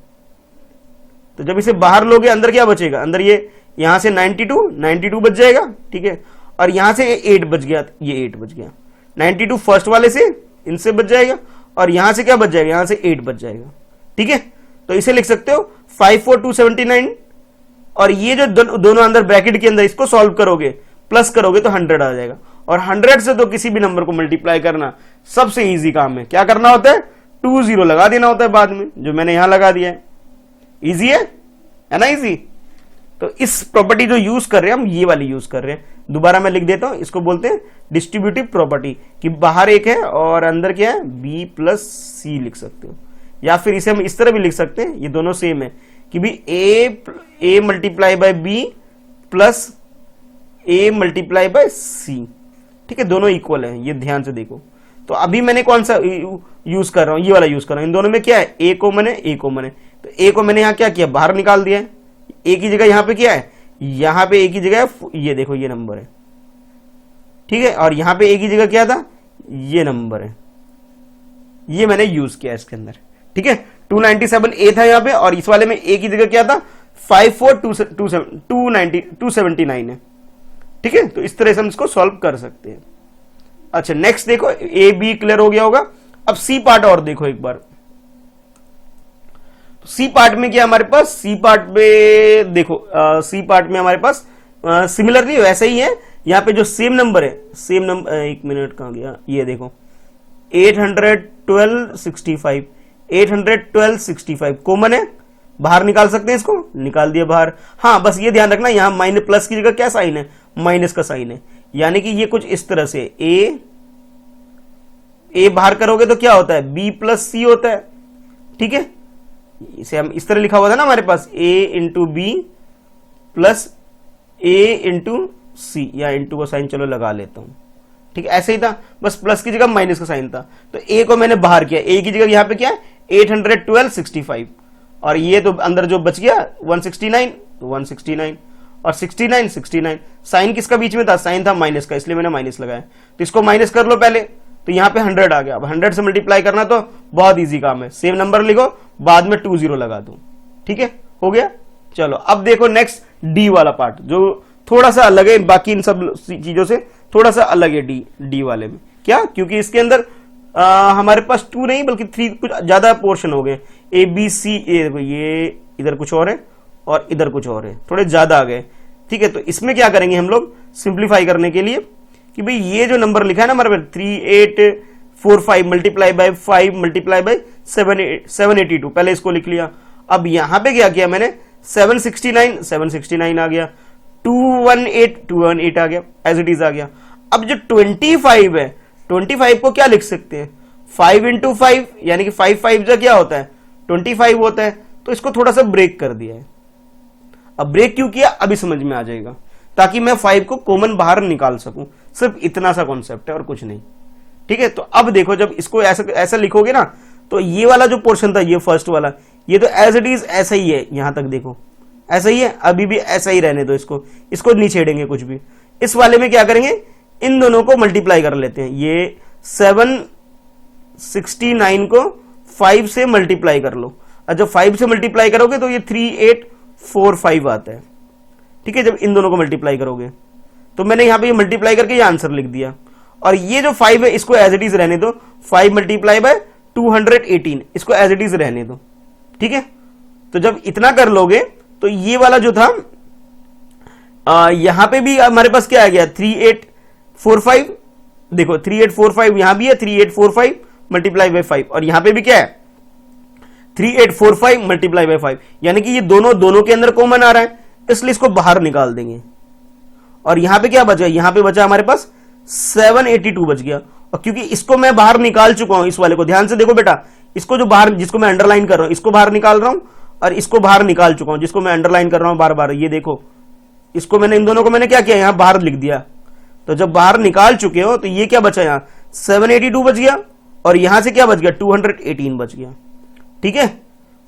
तो जब इसे बाहर लोगे अंदर क्या बचेगा, अंदर ये यहां से 92 बच जाएगा, ठीक है, और यहां से 8 बच गया, ये 8 बच गया, 92 फर्स्ट वाले से इनसे बच जाएगा, और यहां से क्या बच जाएगा, यहां से 8 बच जाएगा, ठीक है। तो इसे लिख सकते हो 54279, और ये जो दोनों अंदर ब्रैकेट के अंदर इसको सॉल्व करोगे, प्लस करोगे तो 100 आ जाएगा। और 100 से तो किसी भी नंबर को मल्टीप्लाई करना सबसे इजी काम है। क्या करना होता है, 20 लगा देना होता है बाद में, जो मैंने यहां लगा दिया है। इजी है ना, इजी। तो इस प्रॉपर्टी जो यूज कर रहे हैं हम, ये वाली यूज कर रहे हैं। दोबारा मैं लिख देता हूं, इसको बोलते हैं डिस्ट्रीब्यूटिव प्रॉपर्टी, कि बाहर एक है और अंदर क्या है, बी प्लस सी लिख सकते हो, या फिर इसे हम इस तरह भी लिख सकते हैं, ये दोनों सेम है, कि भी A multiply by B plus A multiply by C, ठीक है, दोनों इक्वल है, ये ध्यान से देखो। तो अभी मैंने कौन सा यूज कर रहा हूं, ये वाला यूज कर रहा हूं। इन दोनों में क्या है, ए कॉमन है, ए कॉमन है, तो ए को मैंने यहां क्या किया, बाहर निकाल दिया है। ए की जगह यहां पे क्या है, यहां पे ए की जगह ये देखो ये नंबर है, ठीक है, और यहां पे ए की जगह क्या था, ये नंबर है, ये मैंने यूज किया इसके अंदर। ठीक है, 297 ए था यहाँ पे, और इस वाले में ए की जगह क्या था 54279 है। ठीक है, तो इस तरह से हम इसको सॉल्व कर सकते हैं। अच्छा नेक्स्ट देखो, ए बी क्लियर हो गया होगा। अब सी पार्ट और देखो एक बार। सी पार्ट में क्या हमारे पास, सी पार्ट में देखो, सी पार्ट में हमारे पास सिमिलरली वैसे ही है। यहाँ पे जो सेम नंबर है, सेम नंबर, एक मिनट कहाँ गया, ये देखो 81265 कॉमन है, बाहर निकाल सकते हैं, इसको निकाल दिया बाहर। हाँ बस ये ध्यान रखना, यहाँ माइनस प्लस की जगह क्या साइन है, माइनस का साइन है, यानी कि ये कुछ इस तरह से ए बाहर करोगे तो क्या होता है, बी प्लस सी होता है। ठीक है, इसे हम इस तरह लिखा हुआ था ना हमारे पास, ए इंटू बी प्लस ए इंटू सी, या इंटू का साइन चलो लगा लेता हूं। ठीक है, ऐसे ही था, बस प्लस की जगह माइनस का साइन था, तो ए को मैंने बाहर किया, ए की जगह यहां पे क्या है 81265, और ये तो अंदर जो बच गया 169, तो 169 और 69, साइन किसका बीच में था, साइन था माइनस का, इसलिए मैंने माइनस लगाया। तो इसको माइनस कर लो पहले, तो यहाँ पे 100 आ गया। अब 100 से मल्टीप्लाई करना तो बहुत इजी काम है, सेम नंबर लिखो, बाद में 20 लगा दो। ठीक है, हो गया। चलो अब देखो नेक्स्ट डी वाला पार्ट, जो थोड़ा सा अलग है, बाकी इन सब चीजों से थोड़ा सा अलग है। डी वाले में क्या, क्योंकि इसके अंदर हमारे पास 2 नहीं बल्कि 3 कुछ ज्यादा पोर्शन हो गए, ए बी सी, ये इधर कुछ और है और इधर कुछ और है, थोड़े ज्यादा आ गए। ठीक है, तो इसमें क्या करेंगे हम लोग सिंप्लीफाई करने के लिए कि भाई ये जो नंबर लिखा है ना हमारे पास 3845 मल्टीप्लाई बाय 5 मल्टीप्लाई बाय 782, पहले इसको लिख लिया। अब यहां पे क्या किया मैंने, 769 आ गया, 218 आ गया, एज इट इज आ गया। अब जो 25 है, 25 को क्या लिख सकते हैं, 5 इंटू 5, यानी कि 5 जो क्या होता है 25 होता है, तो इसको थोड़ा सा ब्रेक कर दिया है। अब ब्रेक क्यों किया अभी समझ में आ जाएगा, ताकि मैं 5 को कॉमन बाहर निकाल सकूं, सिर्फ इतना सा कॉन्सेप्ट है और कुछ नहीं। ठीक है, तो अब देखो जब इसको ऐसा लिखोगे ना, तो ये वाला जो पोर्शन था, ये फर्स्ट वाला, ये तो एज इट इज ऐसा ही है, यहां तक देखो ऐसा ही है, अभी भी ऐसा ही रहने दो, इसको नहीं छेड़ेंगे कुछ भी। इस वाले में क्या करेंगे, इन दोनों को मल्टीप्लाई कर लेते हैं, ये 769 को 5 से मल्टीप्लाई कर लो, और जब 5 से मल्टीप्लाई करोगे तो ये 3845 आता है। ठीक है, जब इन दोनों को मल्टीप्लाई करोगे, तो मैंने यहां पे ये मल्टीप्लाई करके ये आंसर लिख दिया, और ये जो 5 है इसको एज इट इज रहने दो, 5 मल्टीप्लाई बाय 218, इसको एज इट इज रहने दो। ठीक है, तो जब इतना कर लोगे तो ये वाला जो था यहां पे भी हमारे पास क्या आ गया 3845, देखो 3845 यहां भी है, 3845 मल्टीप्लाई बाय 5, और यहां पे भी क्या है 3845 मल्टीप्लाई बाय 5, यानी कि ये दोनों के अंदर कॉमन आ रहा है, इसलिए इसको बाहर निकाल देंगे। और यहां पे क्या बचा, यहां पे बचा हमारे पास 782 बच गया, और क्योंकि इसको मैं बाहर निकाल चुका हूं, इस वाले को ध्यान से देखो बेटा, इसको जो बाहर, जिसको मैं अंडरलाइन कर रहा हूं, इसको बाहर निकाल रहा हूं, और इसको बाहर निकाल चुका हूं, जिसको मैं अंडरलाइन कर रहा हूं बार बार, ये देखो, इसको मैंने, इन दोनों को मैंने क्या किया, यहां बाहर लिख दिया। तो जब बाहर निकाल चुके हो तो ये क्या बचा, यहां 782 बच गया, और यहां से क्या बच गया 218 बच गया। ठीक है,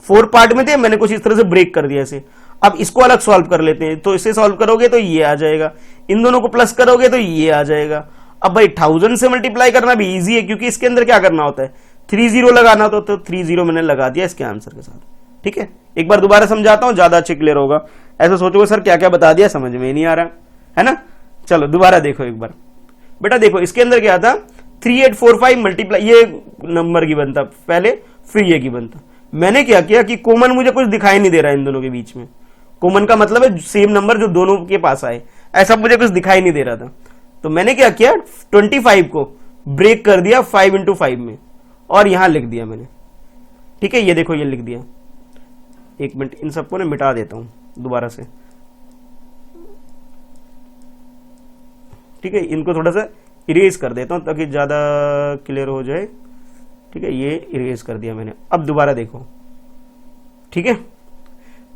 4 पार्ट में थे, मैंने कुछ इस तरह से ब्रेक कर दिया इसे। अब इसको अलग सॉल्व कर लेते हैं, तो इसे सॉल्व करोगे तो ये आ जाएगा, इन दोनों को प्लस करोगे तो ये आ जाएगा। अब भाई 1000 से मल्टीप्लाई करना भी इजी है, क्योंकि इसके अंदर क्या करना होता है 30 लगाना होता है, तो 30 मैंने लगा दिया इसके आंसर के साथ। ठीक है, एक बार दोबारा समझाता हूं, ज्यादा अच्छे क्लियर होगा। ऐसा सोचोगे सर क्या क्या बता दिया, समझ में नहीं आ रहा है ना। चलो दोबारा देखो एक बार बेटा, देखो इसके अंदर क्या था 3845 मल्टीप्लाई, ये नंबर की बनता पहले, फिर ये की बनता। मैंने क्या किया कि कॉमन मुझे कुछ दिखाई नहीं दे रहा है इन दोनों के बीच में, कॉमन का मतलब है सेम नंबर जो दोनों के पास आए, ऐसा मुझे कुछ दिखाई नहीं दे रहा था। तो मैंने क्या किया 25 को ब्रेक कर दिया 5 इंटू 5 में, और यहां लिख दिया मैंने। ठीक है, ये देखो ये लिख दिया, एक मिनट इन सबको ना मिटा देता हूं दोबारा से। ठीक है, इनको थोड़ा सा इरेज कर देता हूं ताकि ज्यादा क्लियर हो जाए। ठीक है, ये इरेज कर दिया मैंने। अब दोबारा देखो, ठीक है,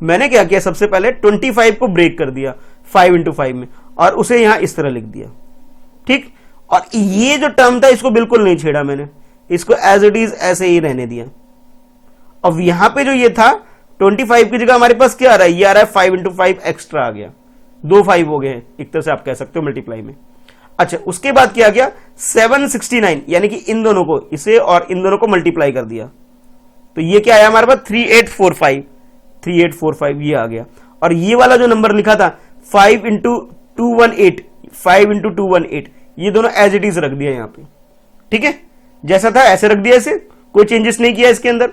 मैंने क्या किया सबसे पहले 25 को ब्रेक कर दिया 5 इंटू 5 में, और उसे यहां इस तरह लिख दिया। ठीक, और ये जो टर्म था इसको बिल्कुल नहीं छेड़ा मैंने, इसको एज इट इज ऐसे ही रहने दिया। अब यहां पे जो ये था 25 की जगह हमारे पास क्या आ रहा है, ये आ रहा है 5 इंटू 5 एक्स्ट्रा आ गया, 2 5 हो गए हैं, एक तरह से आप कह सकते हो मल्टीप्लाई में। अच्छा, उसके बाद क्या गया 769, यानी कि इन दोनों को, इसे और इन दोनों को मल्टीप्लाई कर दिया, तो ये क्या आया हमारे पास 3845 ये आ गया। और ये वाला जो नंबर लिखा था 5 इंटू 218, ये दोनों एज इट इज रख दिया यहां पे, ठीक है, जैसा था ऐसे रख दिया, ऐसे कोई चेंजेस नहीं किया इसके अंदर,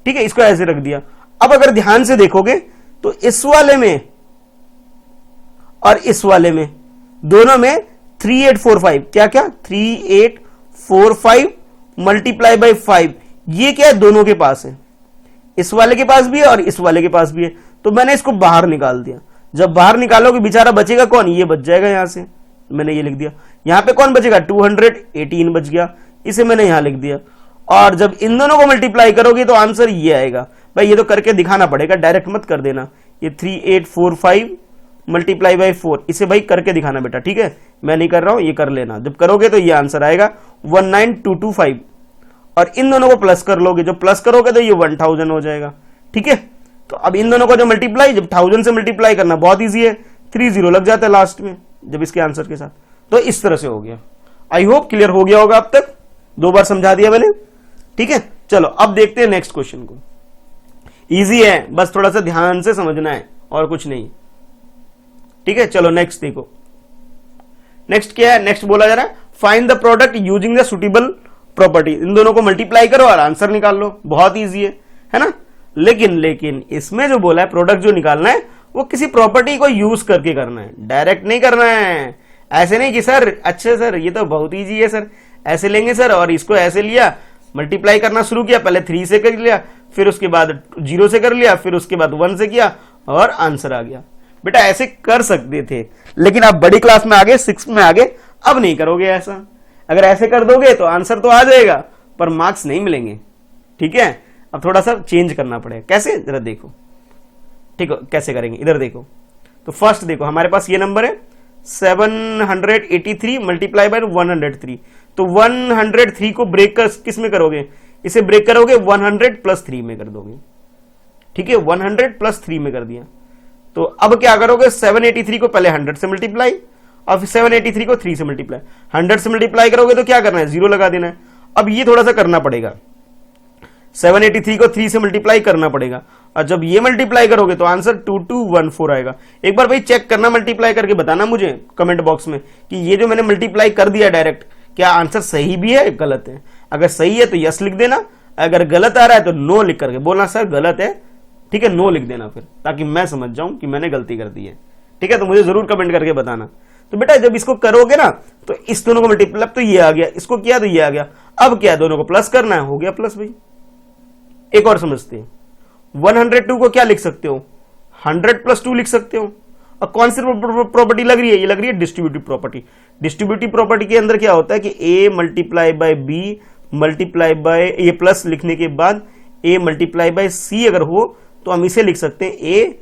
ठीक है, इसको ऐसे रख दिया। अब अगर ध्यान से देखोगे तो इस वाले में और इस वाले में दोनों में 3845, क्या क्या 3845 मल्टीप्लाई बाई 5, ये क्या है दोनों के पास है, इस वाले के पास भी है और इस वाले के पास भी है, तो मैंने इसको बाहर निकाल दिया। जब बाहर निकालोगे बेचारा बचेगा कौन, ये बच जाएगा यहां से, मैंने ये लिख दिया। यहां पे कौन बचेगा 218 बच गया, इसे मैंने यहां लिख दिया। और जब इन दोनों को मल्टीप्लाई करोगे तो आंसर ये आएगा। भाई ये तो करके दिखाना पड़ेगा, डायरेक्ट मत कर देना। ये 3845 मल्टीप्लाई बाई 4, इसे भाई करके दिखाना बेटा, ठीक है, मैं नहीं कर रहा हूं, ये कर लेना। जब करोगे तो ये आंसर आएगा 19225, और इन दोनों को प्लस कर लोगे, जब प्लस करोगे तो ये 1000 हो जाएगा, ठीक है। तो अब इन दोनों को जो मल्टीप्लाई, जब 1000 से मल्टीप्लाई करना बहुत ईजी है, 30 लग जाता है लास्ट में जब इसके आंसर के साथ। तो इस तरह से हो गया। आई होप क्लियर हो गया होगा अब तक, 2 बार समझा दिया मैंने, ठीक है। चलो अब देखते हैं नेक्स्ट क्वेश्चन को। इजी है, बस थोड़ा सा ध्यान से समझना है और कुछ नहीं, ठीक है। चलो नेक्स्ट देखो, नेक्स्ट क्या है, नेक्स्ट बोला जा रहा है find the product using the suitable property. इन दोनों को मल्टीप्लाई करो और आंसर निकाल लो, बहुत इजी है ना। लेकिन इसमें जो बोला है प्रोडक्ट जो निकालना है वो किसी प्रॉपर्टी को यूज करके करना है, डायरेक्ट नहीं करना है। ऐसे नहीं कि सर अच्छा सर ये तो बहुत इजी है सर, ऐसे लेंगे सर, और इसको ऐसे लिया, मल्टीप्लाई करना शुरू किया, पहले 3 से कर लिया, फिर उसके बाद 0 से कर लिया, फिर उसके बाद 1 से किया और आंसर आ गया। बेटा ऐसे कर सकते थे, लेकिन आप बड़ी क्लास में आ गए, 6 में आ गए, अब नहीं करोगे ऐसा। अगर ऐसे कर दोगे तो आंसर तो आ जाएगा पर मार्क्स नहीं मिलेंगे, ठीक है। अब थोड़ा सा चेंज करना पड़ेगा, कैसे जरा देखो, ठीक है, कैसे करेंगे इधर देखो। तो फर्स्ट देखो हमारे पास ये नंबर है 783 मल्टीप्लाई बाय 103, तो 103 को ब्रेक कर किस में करोगे, इसे ब्रेक करोगे 100 प्लस 3 में कर दोगे, ठीक है, 100 प्लस 3 में कर दिया। तो अब क्या करोगे 783 को पहले 100 से मल्टीप्लाई और फिर 783 को 3 से मल्टीप्लाई, 100 से मल्टीप्लाई करोगे तो क्या करना है 0 लगा देना है। अब ये थोड़ा सा करना पड़ेगा, 783 को 3 से मल्टीप्लाई करना पड़ेगा, और जब ये मल्टीप्लाई करोगे तो आंसर 2214 आएगा। एक बार भाई चेक करना, मल्टीप्लाई करके बताना मुझे कमेंट बॉक्स में कि ये जो मैंने मल्टीप्लाई कर दिया डायरेक्ट, क्या आंसर सही भी है गलत है। अगर सही है तो यस लिख देना, अगर गलत आ रहा है तो नो लिख करके बोलना सर गलत है, ठीक है, नो लिख देना फिर, ताकि मैं समझ जाऊं कि मैंने गलती कर दी है, ठीक है। तो मुझे जरूर कमेंट करके बताना। तो बेटा जब इसको करोगे ना तो इस दोनों को मल्टीप्लाई, तो ये आ गया, इसको किया तो ये आ गया, अब क्या दोनों को प्लस करना है, हो गया प्लस भाई। एक और समझते हैं, 102 को क्या लिख सकते हो 100 प्लस 2 लिख सकते हो। और कौन सी प्रॉपर्टी लग रही है, ये लग रही है डिस्ट्रीब्यूटिव प्रॉपर्टी। डिस्ट्रीब्यूटिव प्रॉपर्टी के अंदर क्या होता है कि A multiply by B multiply by, ये प्लस लिखने के बाद ए मल्टीप्लाई बाय सी अगर हो तो हम इसे लिख सकते हैं ए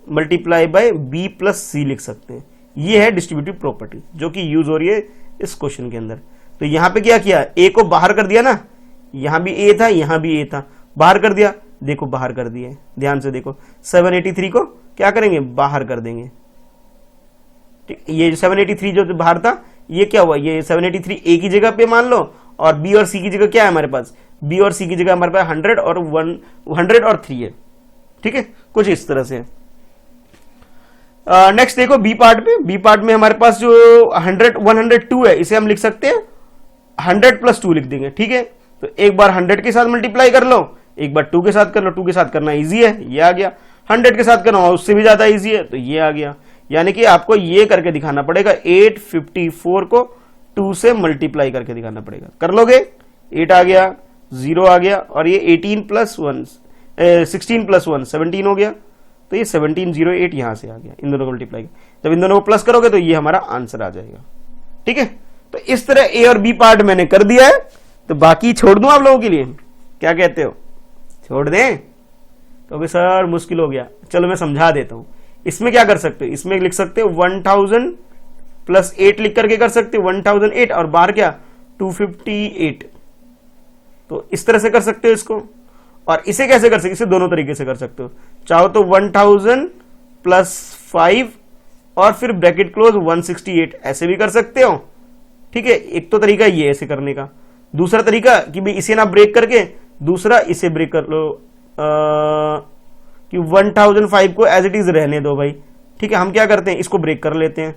मल्टीप्लाई बाय बी प्लस सी लिख सकते हैं। ये है डिस्ट्रीब्यूटिव प्रॉपर्टी जो कि यूज हो रही है इस क्वेश्चन के अंदर। तो यहां पे क्या किया, ए को बाहर कर दिया ना, यहां भी ए था यहां भी ए था, बाहर कर दिया, देखो बाहर कर दिया, ध्यान से देखो 783 को क्या करेंगे बाहर कर देंगे, ठीक। ये 783 जो बाहर था ये क्या हुआ, ये 783 ए की जगह पे मान लो, और बी और सी की जगह क्या है हमारे पास, बी और सी की जगह हमारे पास 100 और 3 है, ठीक है, कुछ इस तरह से। नेक्स्ट देखो बी पार्ट में, बी पार्ट में हमारे पास जो 102 है इसे हम लिख सकते हैं 100 प्लस 2 लिख देंगे, ठीक है। तो एक बार 100 के साथ मल्टीप्लाई कर लो, एक बार 2 के साथ कर लो, 2 के साथ करना इजी है, ये आ गया, 100 के साथ करना उससे भी ज्यादा इजी है, तो ये आ गया। यानी कि आपको ये करके दिखाना पड़ेगा, 854 को 2 से मल्टीप्लाई करके दिखाना पड़ेगा, कर लोगे, 8 आ गया, 0 आ गया, और ये 18 प्लस 1 16 प्लस 1 17 हो गया, तो ये 1708 यहां से आ गया, इन दोनों को मल्टीप्लाई। जब इन दोनों को प्लस करोगे तो ये हमारा आंसर आ जाएगा, ठीक है। तो इस तरह ए और बी पार्ट मैंने कर दिया है, तो बाकी छोड़ दूं आप लोगों के लिए, क्या कहते हो, छोड़ दें? तो भी सर मुश्किल हो गया, चलो मैं समझा देता हूं। इसमें क्या कर सकते हो, इसमें लिख सकते हो 1000 प्लस 8 लिख करके कर सकते हो 1008, और बाहर क्या 258, तो इस तरह से कर सकते हो इसको। और इसे कैसे कर सकते हो, इसे दोनों तरीके से कर सकते हो, चाहो तो 1000 प्लस 5 और फिर ब्रैकेट क्लोज 168, ऐसे भी कर सकते हो। ठीक है, एक तो तरीका ये ऐसे करने का। दूसरा तरीका कि भाई इसे ना ब्रेक करके, दूसरा इसे ब्रेक कर लो कि 1005 को एज इट इज रहने दो भाई। ठीक है, हम क्या करते हैं, इसको ब्रेक कर लेते हैं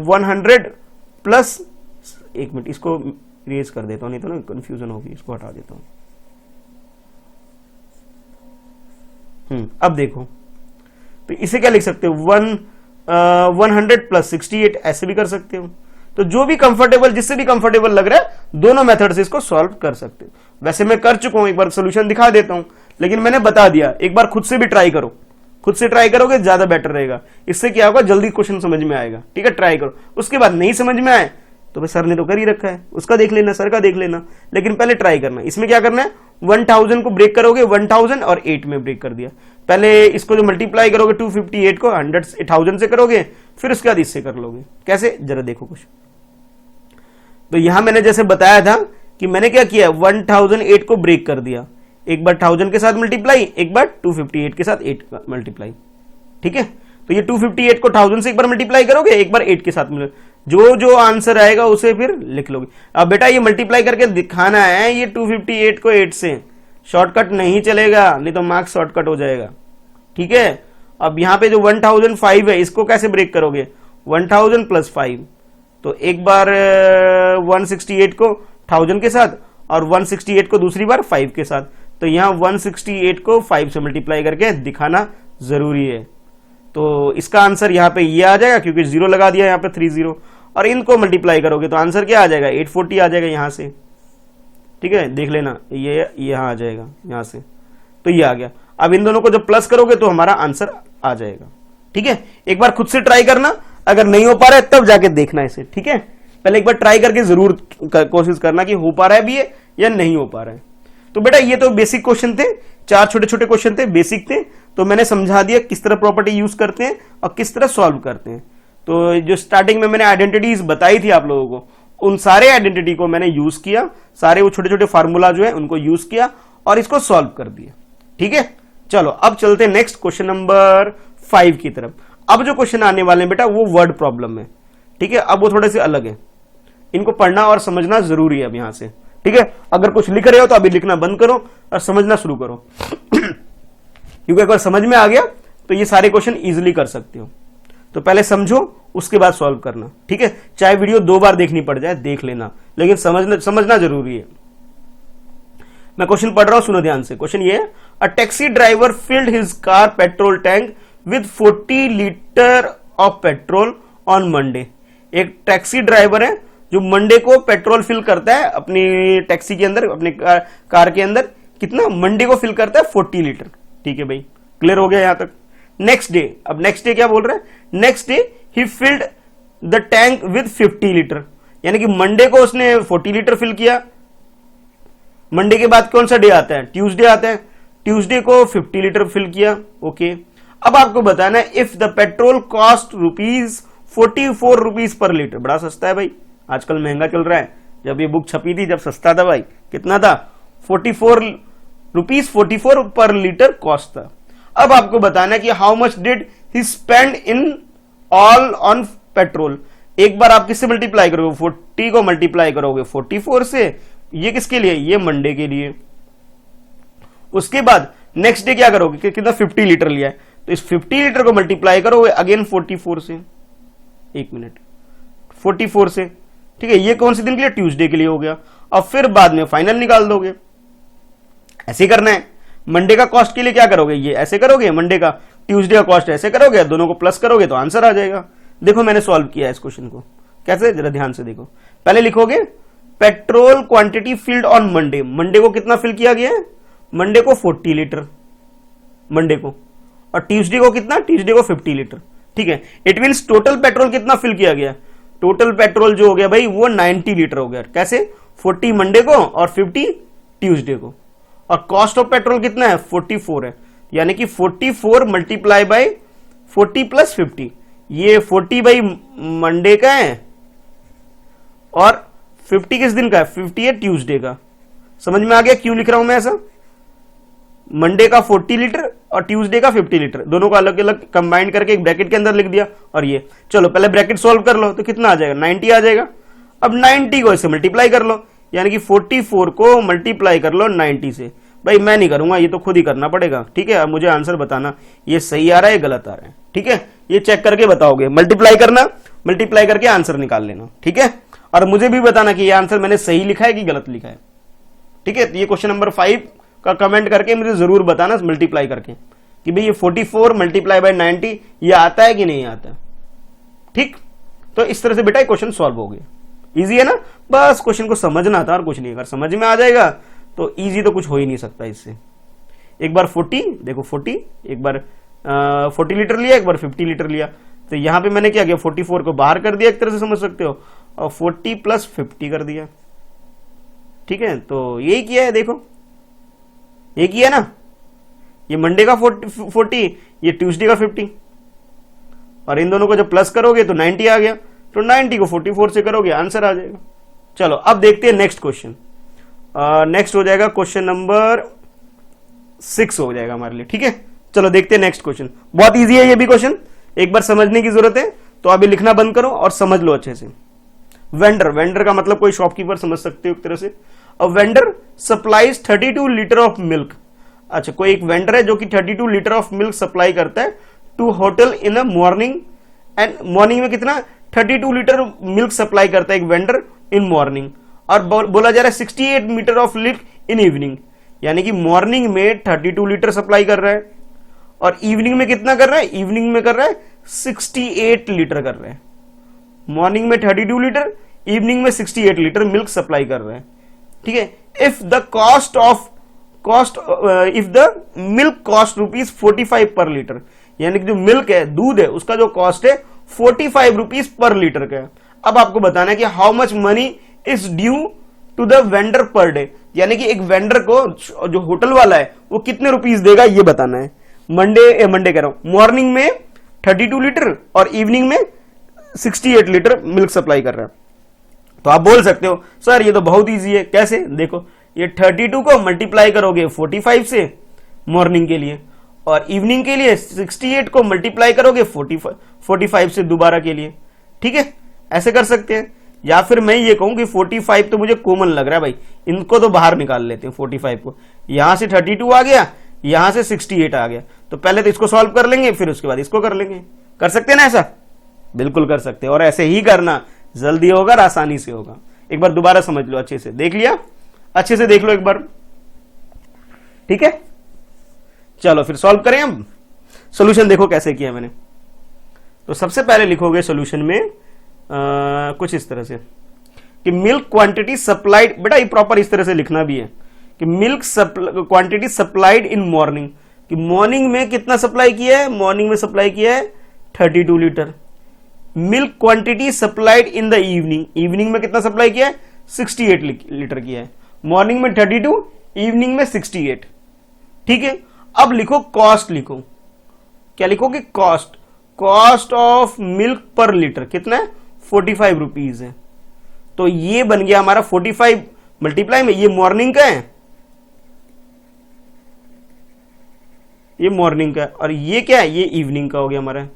100 प्लस, एक मिनट इसको इरेज कर देता हूं, नहीं तो ना कंफ्यूजन होगी, इसको हटा देता हूं। अब देखो, तो इसे क्या लिख सकते हो 100 प्लस 68, ऐसे भी कर सकते हो। तो जो भी कंफर्टेबल, जिससे भी कंफर्टेबल लग रहा है, दोनों मेथड से इसको सॉल्व कर सकते हो। वैसे मैं कर चुका हूं, एक बार सोल्यूशन दिखा देता हूं, लेकिन मैंने बता दिया, एक बार खुद से भी ट्राई करो। खुद से ट्राई करोगे ज्यादा बेटर रहेगा, इससे क्या होगा, जल्दी क्वेश्चन समझ में आएगा। ठीक है, ट्राई करो, उसके बाद नहीं समझ में आए तो भाई सर ने तो कर ही रखा है, उसका देख लेना, सर का देख लेना, लेकिन पहले ट्राई करना। इसमें क्या करना है, 1000 को ब्रेक करोगे, 1000 और 8 में ब्रेक कर दिया। पहले इसको जो मल्टीप्लाई करोगे 258 को 1000 से करोगे, फिर उसके बाद इससे कर लोगे। कैसे, जरा देखो कुछ। तो यहां मैंने जैसे बताया था कि मैंने क्या किया, 1008 को ब्रेक कर दिया, एक बार 1000 के साथ मल्टीप्लाई, एक बार 258 के साथ 8 मल्टीप्लाई। ठीक है, तो ये 258 को 1000 से एक बार मल्टीप्लाई करोगे, एक बार 8 के साथ जो जो आंसर आएगा उसे फिर लिख लोगे। अब बेटा ये मल्टीप्लाई करके दिखाना है, ये 258 को 8 से, शॉर्टकट नहीं चलेगा, नहीं तो मार्क्स शॉर्टकट हो जाएगा। ठीक है, अब यहां पे जो 1005 है, इसको कैसे ब्रेक करोगे, 1000 प्लस 5, तो एक बार 168 को 1000 के साथ और 168 को दूसरी बार 5 के साथ, तो यहां 168 को 5 से मल्टीप्लाई करके दिखाना जरूरी है। तो इसका आंसर यहां पे ये आ जाएगा, क्योंकि 0 लगा दिया यहां पे 30, और इनको मल्टीप्लाई करोगे तो आंसर क्या आ जाएगा, 840 आ जाएगा यहां से। ठीक है, देख लेना, ये यहां आ जाएगा, यहां से, तो ये आ गया। अब इन दोनों को जब प्लस करोगे तो हमारा आंसर आ जाएगा। ठीक है, एक बार खुद से ट्राई करना, अगर नहीं हो पा रहा है तब जाके देखना इसे। ठीक है, पहले एक बार ट्राई करके जरूर कोशिश करना कि हो पा रहा है भी ये या नहीं हो पा रहा है। तो बेटा ये तो बेसिक क्वेश्चन थे, 4 छोटे छोटे क्वेश्चन थे, बेसिक थे, तो मैंने समझा दिया किस तरह प्रॉपर्टी यूज करते हैं और किस तरह सॉल्व करते हैं। तो जो स्टार्टिंग में मैंने आइडेंटिटीज बताई थी आप लोगों को, उन सारे आइडेंटिटी को मैंने यूज किया, सारे वो छोटे छोटे फार्मूला जो है उनको यूज किया और इसको सॉल्व कर दिया। ठीक है, चलो अब चलते हैं नेक्स्ट क्वेश्चन नंबर 5 की तरफ। अब जो क्वेश्चन आने वाले हैं बेटा वो वर्ड प्रॉब्लम है। ठीक है, अब वो थोड़े से अलग है, इनको पढ़ना और समझना जरूरी है अब यहां से। ठीक है, अगर कुछ लिख रहे हो तो अभी लिखना बंद करो और समझना शुरू करो क्योंकि अगर समझ में आ गया तो ये सारे क्वेश्चन इजीली कर सकते हो। तो पहले समझो, उसके बाद सॉल्व करना। ठीक है, चाहे वीडियो 2 बार देखनी पड़ जाए, देख लेना, लेकिन समझना जरूरी है। मैं क्वेश्चन पढ़ रहा हूं, सुनो ध्यान से। क्वेश्चन ये है, a taxi driver field his car petrol tank with 40 litre of petrol on Monday. एक टैक्सी ड्राइवर है जो मंडे को पेट्रोल फिल करता है अपनी टैक्सी के अंदर, अपने कार के अंदर। कितना मंडे को फिल करता है, 40 लीटर। ठीक है भाई, क्लियर हो गया यहां तक। नेक्स्ट डे, अब नेक्स्ट डे क्या बोल रहा है, next day he filled the tank with 50 litre, यानी कि मंडे को उसने 40 लीटर फिल किया। मंडे के बाद कौन सा डे आता है, ट्यूसडे आता है, ट्यूसडे को 50 लीटर फिल किया। ओके, अब आपको बताना है if the petrol cost ₹44 rupees per litre. बड़ा सस्ता है भाई, आजकल महंगा चल रहा है। जब ये बुक छपी थी जब सस्ता था भाई, कितना था, 44 रुपीज 44 पर लीटर कॉस्ट था। अब आपको बताना है कि how much did he spend in all on petrol. एक बार आप किससे मल्टीप्लाई करोगे, 40 को मल्टीप्लाई करोगे 44 से, ये किसके लिए, ये मंडे के लिए। उसके बाद नेक्स्ट डे क्या करोगे, कि कितना 50 लीटर लिया है, तो इस 50 लीटर को मल्टीप्लाई करोगे अगेन 44 से, एक मिनट, 44 से। ठीक है, ये कौन से दिन के लिए, ट्यूसडे के लिए हो गया। और फिर बाद में फाइनल निकाल दोगे, ऐसे करना है। मंडे का कॉस्ट के लिए क्या करोगे, ये ऐसे करोगे, मंडे का, ट्यूसडे का कॉस्ट ऐसे करोगे, दोनों को प्लस करोगे तो आंसर आ जाएगा। देखो मैंने सॉल्व किया है इस क्वेश्चन को, कैसे, जरा ध्यान से देखो। पहले लिखोगे petrol quantity field on Monday. Monday को कितना फिल किया गया है, मंडे को 40 लीटर मंडे को, और ट्यूसडे को कितना, ट्यूसडे को 50 लीटर। ठीक है, इट मींस टोटल पेट्रोल कितना फिल किया गया, टोटल पेट्रोल जो हो गया भाई वो 90 लीटर हो गया। कैसे, 40 मंडे को और 50 ट्यूसडे को। और कॉस्ट ऑफ पेट्रोल कितना है, 44 है, यानी कि 44 मल्टीप्लाई बाय 40 प्लस 50। ये 40 बाई मंडे का है और 50 किस दिन का है, 50 है ट्यूसडे का। समझ में आ गया क्यों लिख रहा हूं मैं ऐसा। मंडे का 40 लीटर और ट्यूसडे का 50 लीटर, दोनों को अलग अलग कंबाइन करके एक ब्रैकेट के अंदर लिख दिया। और ये चलो पहले ब्रैकेट सॉल्व कर लो, तो कितना आ जाएगा 90 आ जाएगा। अब 90 को इससे मल्टीप्लाई कर लो, यानी कि 44 को मल्टीप्लाई कर लो 90 से। भाई मैं नहीं करूंगा, ये तो खुद ही करना पड़ेगा, ठीक है। अब मुझे आंसर बताना ये सही आ रहा है गलत आ रहा है, ठीक है। ये चेक करके बताओगे, मल्टीप्लाई करना, मल्टीप्लाई करके आंसर निकाल लेना, ठीक है। और मुझे भी बताना कि ये आंसर मैंने सही लिखा है कि गलत लिखा है, ठीक है। ये क्वेश्चन नंबर 5 का कमेंट करके मुझे जरूर बताना मल्टीप्लाई करके कि भाई ये 44 मल्टीप्लाई बाय 90 ये आता है कि नहीं आता, ठीक। तो इस तरह से बेटा क्वेश्चन सॉल्व हो गया। इजी है ना, बस क्वेश्चन को समझना था और कुछ नहीं। अगर समझ में आ जाएगा तो इजी तो कुछ हो ही नहीं सकता इससे। एक बार 40 देखो 40, एक बार 40 लीटर लिया, एक बार 50 लीटर लिया। तो यहां पे मैंने क्या किया, 44 को बाहर कर दिया, एक तरह से समझ सकते हो, और 40 प्लस 50 कर दिया, ठीक है। तो यही किया है, देखो ये किया ना, ये मंडे का 40, ये ट्यूसडे का 50, और इन दोनों को जब प्लस करोगे तो 90 आ गया। तो 90 को 44 से करोगे आंसर आ जाएगा। चलो अब देखते हैं नेक्स्ट क्वेश्चन। नेक्स्ट हो जाएगा क्वेश्चन नंबर 6 हो जाएगा हमारे लिए, ठीक है। चलो देखते हैं नेक्स्ट क्वेश्चन। बहुत इजी है ये भी क्वेश्चन, एक बार समझने की जरूरत है। तो अभी लिखना बंद करो और समझ लो अच्छे से। वेंडर, वेंडर का मतलब कोई शॉपकीपर समझ सकते हो एक तरह से। A vendor supplies 32 litre of milk. अच्छा, कोई एक वेंडर है जो कि 32 लीटर ऑफ मिल्क सप्लाई करता है to hotel in the morning. And morning में कितना 32 लीटर मिल्क सप्लाई करता है एक वेंडर इन मॉर्निंग। और बोला जा रहा है 68 metre of milk in evening, यानी कि मॉर्निंग में 32 लीटर सप्लाई कर रहा है और इवनिंग में कितना कर रहा है, इवनिंग में कर रहा है 68 लीटर कर रहा है। मॉर्निंग में 32 लीटर, इवनिंग में 68 लीटर मिल्क सप्लाई कर रहा है, ठीक है। If the if the milk cost ₹45 पर लीटर, यानी कि जो मिल्क है, दूध है, उसका जो कॉस्ट है 45 रुपीज पर लीटर का है। अब आपको बताना है कि how much money is due to the vendor per day, यानी कि एक वेंडर को जो होटल वाला है वो कितने रुपीस देगा ये बताना है। मंडे कह रहा हूं, मॉर्निंग में 32 लीटर और इवनिंग में 68 लीटर मिल्क सप्लाई कर रहा है। तो आप बोल सकते हो सर ये तो बहुत इजी है, कैसे? देखो ये 32 को मल्टीप्लाई करोगे 45 से मॉर्निंग के लिए, और इवनिंग के लिए 68 को मल्टीप्लाई करोगे 45 से दोबारा के लिए, ठीक है। ऐसे कर सकते हैं। या फिर मैं ये कहूं कि 45 तो मुझे कॉमन लग रहा है भाई, इनको तो बाहर निकाल लेते हैं 45 को। यहां से 32 आ गया, यहां से 68 आ गया, तो पहले तो इसको सॉल्व कर लेंगे, फिर उसके बाद इसको कर लेंगे। कर सकते हैं ना ऐसा? बिल्कुल कर सकते हैं, और ऐसे ही करना, जल्दी होगा और आसानी से होगा। एक बार दोबारा समझ लो, अच्छे से देख लिया, अच्छे से देख लो एक बार, ठीक है। चलो फिर सॉल्व करें। अब सॉल्यूशन देखो कैसे किया मैंने। तो सबसे पहले लिखोगे सॉल्यूशन में कुछ इस तरह से कि मिल्क क्वांटिटी सप्लाइड, बेटा ये प्रॉपर इस तरह से लिखना भी है कि milk quantity supplied in morning, कि मॉर्निंग में कितना सप्लाई किया है, मॉर्निंग में सप्लाई किया है 32 litre. Milk quantity supplied in the evening, evening में कितना सप्लाई किया है 68 लीटर किया है। मॉर्निंग में 32, इवनिंग में 68, ठीक है। अब लिखो कॉस्ट, लिखो क्या लिखोगे, कॉस्ट, कॉस्ट ऑफ मिल्क पर लीटर कितना है 45 रुपीज है। तो ये बन गया हमारा 45 मल्टीप्लाई में, ये मॉर्निंग का है, ये मॉर्निंग का, और ये क्या है, ये इवनिंग का हो गया हमारा।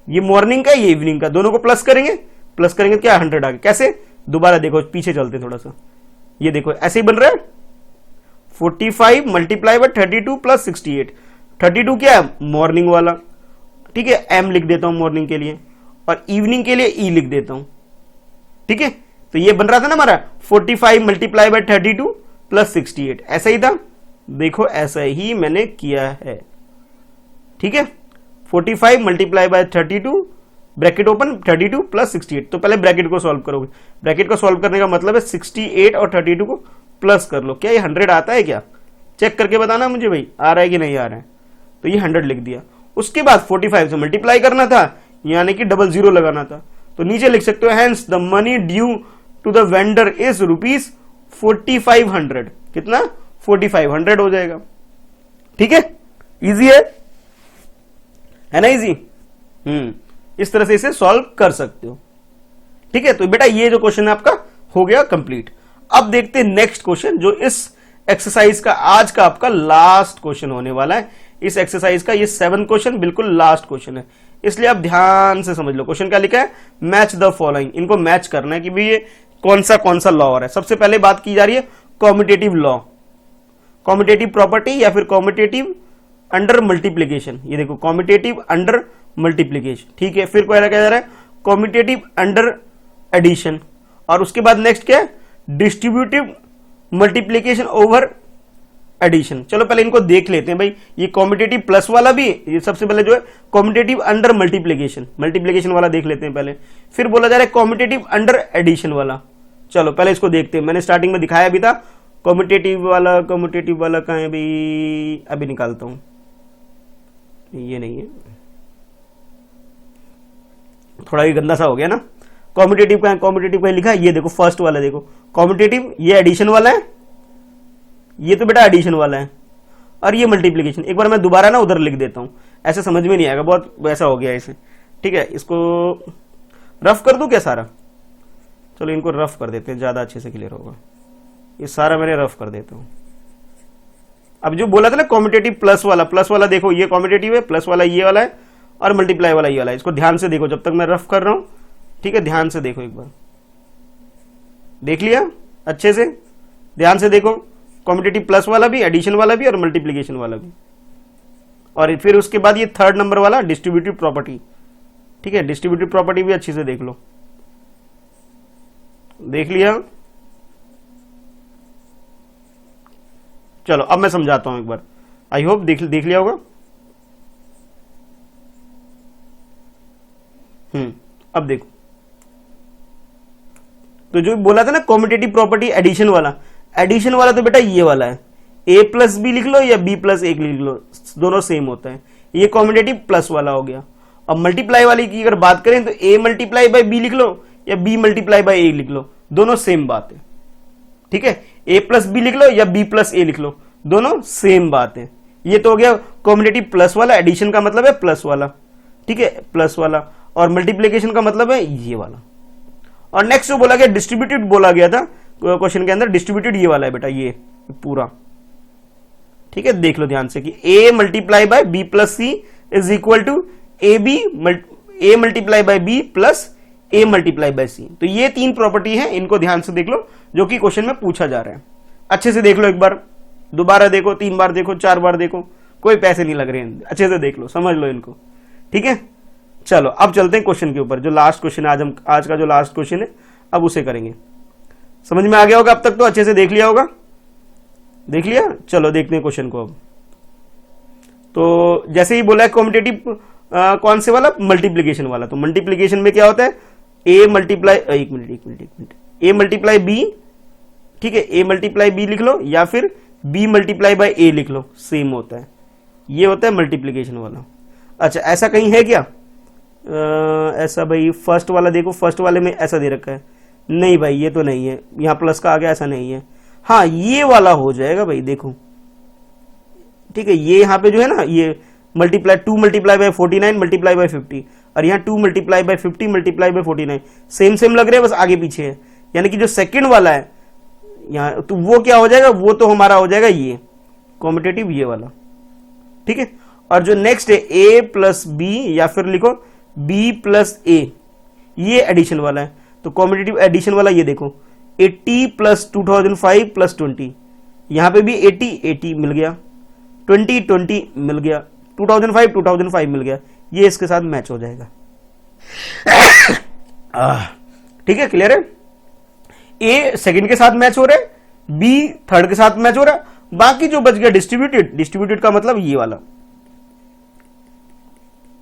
ये मॉर्निंग का, ये इवनिंग का, दोनों को प्लस करेंगे, प्लस करेंगे क्या 100 आ गया। कैसे? दोबारा देखो, पीछे चलते थोड़ा सा, ये देखो ऐसे ही बन रहा है 45 मल्टीप्लाई बाय 32 प्लस 68। 32 क्या है, मॉर्निंग वाला, ठीक है, एम लिख देता हूं मॉर्निंग के लिए, और इवनिंग के लिए ई लिख देता हूं, ठीक है। तो ये बन रहा था ना हमारा 45 मल्टीप्लाई बाय 32 प्लस 68, ऐसा ही था। देखो ऐसा ही मैंने किया है, ठीक है। 45 multiply by 32 bracket open 32 plus 68। तो पहले ब्रैकेट को सॉल्व करोगे, ब्रैकेट को सॉल्व करने का मतलब है 68 और 32 को प्लस कर लो। क्या ये 100 आता है क्या? चेक करके बताना मुझे भाई, आ रहा है कि नहीं आ रहा है। तो ये 100 लिख दिया। उसके बाद 45 से मल्टीप्लाई करना था, यानी कि 00 लगाना था। तो नीचे लिख सकते हो hence the money due to the vendor is ₹4500। कितना? 4500 हो जाएगा, ठीक है। इजी है ना, इजी। इस तरह से इसे सॉल्व कर सकते हो, ठीक है। तो बेटा ये जो क्वेश्चन है आपका हो गया कंप्लीट। अब देखते हैं नेक्स्ट क्वेश्चन जो इस एक्सरसाइज का आज का आपका लास्ट क्वेश्चन होने वाला है। इस एक्सरसाइज का ये 7 क्वेश्चन बिल्कुल लास्ट क्वेश्चन है, इसलिए आप ध्यान से समझ लो। क्वेश्चन क्या लिखा है, मैच द फॉलोइंग, इनको मैच करना है कि भाई ये कौन सा लॉ हो रहा है। सबसे पहले बात की जा रही है कॉम्यूटेटिव लॉ, कॉम्यूटेटिव प्रॉपर्टी या फिर कॉम्यूटेटिव अंडर मल्टीप्लीकेशन। ये देखो कॉम्यूटेटिव अंडर मल्टीप्लीकेशन, ठीक है। फिर क्या जा रहा है कॉम्यूटेटिव अंडर एडिशन, और उसके बाद नेक्स्ट क्या है डिस्ट्रीब्यूटिव मल्टीप्लीकेशन ओवर एडिशन। चलो पहले इनको देख लेते हैं भाई। ये कॉम्यूटेटिव प्लस वाला भी, ये सबसे पहले जो है कॉम्यूटेटिव अंडर मल्टीप्लीकेशन, मल्टीप्लीकेशन वाला देख लेते हैं पहले। फिर बोला जा रहा है कॉम्यूटेटिव अंडर एडिशन वाला। चलो पहले इसको देखते हैं। मैंने स्टार्टिंग में दिखाया भी था कॉम्यूटेटिव वाला कहां है भाई, अभी निकालता हूं, ये नहीं है, थोड़ा ये गंदा सा हो गया ना। कॉम्यूटेटिव का कॉम्यूटेटिव का लिखा है, ये देखो फर्स्ट वाला देखो कॉम्यूटेटिव, ये एडिशन वाला है, ये तो बेटा एडिशन वाला है, और ये मल्टीप्लीकेशन। एक बार मैं दोबारा ना उधर लिख देता हूं, ऐसे समझ में नहीं आएगा, बहुत वैसा हो गया ऐसे, ठीक है। इसको रफ कर दूं क्या सारा, चलो इनको रफ कर देते हैं, ज्यादा अच्छे से क्लियर होगा। ये सारा मैंने रफ कर देता हूं। अब जो बोला था ना कॉम्यूटेटिव प्लस वाला देखो, ये कॉम्यूटेटिव है, प्लस वाला ये वाला है, और मल्टीप्लाई वाला ये वाला है। इसको ध्यान से देखो जब तक मैं रफ कर रहा हूं, ठीक है। ध्यान से देखो, एक बार देख लिया अच्छे से, ध्यान से देखो। कॉम्यूटेटिव प्लस वाला भी, एडिशन वाला भी, और मल्टीप्लीकेशन वाला भी। और फिर उसके बाद ये थर्ड नंबर वाला डिस्ट्रीब्यूटिव प्रॉपर्टी, ठीक है। डिस्ट्रीब्यूटिव प्रॉपर्टी भी अच्छे से देख लो, देख लिया। चलो अब मैं समझाता हूं एक बार, आई होप देख लिया होगा। अब देखो, तो जो बोला था ना कॉम्यूटेटिव प्रॉपर्टी एडिशन वाला तो बेटा ये वाला है, a प्लस बी लिख लो या b प्लस एक लिख लो, दोनों सेम होता है। ये कॉम्यूटेटिव प्लस वाला हो गया। अब मल्टीप्लाई वाली की अगर बात करें तो a मल्टीप्लाई बाय b लिख लो या b मल्टीप्लाई बाय a लिख लो, दोनों सेम बात है, ठीक है। a प्लस बी लिख लो या b प्लस a लिख लो, दोनों सेम बात है। ये तो हो गया कॉम्यूटेटिव प्लस वाला, एडिशन का मतलब है प्लस वाला, ठीक है, प्लस वाला, और मल्टीप्लीकेशन का मतलब है ये वाला। और नेक्स्ट जो बोला गया डिस्ट्रीब्यूटेड बोला गया था क्वेश्चन के अंदर, डिस्ट्रीब्यूटेड ये वाला है बेटा, ये पूरा, ठीक है। देख लो ध्यान से कि a multiply by b plus C is equal to A multiply by b plus a multiply by C. तो ये 3 प्रॉपर्टी है, इनको ध्यान से देख लो जो कि क्वेश्चन में पूछा जा रहा है। अच्छे से देख लो, एक बार दोबारा देखो, 3 बार देखो, 4 बार देखो, कोई पैसे नहीं लग रहे हैं, अच्छे से देख लो, समझ लो इनको, ठीक है। चलो अब चलते हैं क्वेश्चन के ऊपर, जो लास्ट क्वेश्चन है आज का जो लास्ट क्वेश्चन है, अब उसे करेंगे। समझ में आ गया होगा अब तक, तो अच्छे से देख लिया होगा, देख लिया। चलो देखते हैं क्वेश्चन को अब। तो जैसे ही बोला है कॉम्यूटेटिव कौन से वाला, मल्टीप्लीकेशन वाला, तो मल्टीप्लीकेशन में क्या होता है a मल्टीप्लाई, एक मिनट, a मल्टीप्लाई b, ठीक है, a मल्टीप्लाई b लिख लो या फिर b मल्टीप्लाई बाय a लिख लो, सेम होता है। ये होता है मल्टीप्लीकेशन वाला। अच्छा ऐसा कहीं है क्या, ऐसा भाई फर्स्ट वाला देखो, फर्स्ट वाले में ऐसा दे रखा है, नहीं भाई ये तो नहीं है, यहां प्लस का आ गया, ऐसा नहीं है। हाँ ये वाला हो जाएगा भाई, देखो, ठीक है। ये यहाँ पे जो है ना, ये multiply 2 multiply by 49 multiply by 50, और यहाँ 2 multiply by 50 multiply by 49, same लग रहे हैं, बस आगे पीछे है। यानी कि जो सेकंड वाला है यहाँ, तो वो क्या हो जाएगा, वो तो हमारा हो जाएगा ये कॉम्यूटेटिव ये वाला, ठीक है। और जो नेक्स्ट है a प्लस बी या फिर लिखो b प्लस a, ये एडिशन वाला है। तो कॉम्यूटेटिव एडिशन वाला ये देखो 80 प्लस 2005 प्लस 20, यहां पे भी 80 मिल गया, 20 मिल गया, 2005 मिल गया, ये इसके साथ मैच हो जाएगा। ठीक है, क्लियर है। ए सेकंड के साथ मैच हो रहा है, बी थर्ड के साथ मैच हो रहा है, बाकी जो बच गया डिस्ट्रीब्यूटेड का मतलब ये वाला,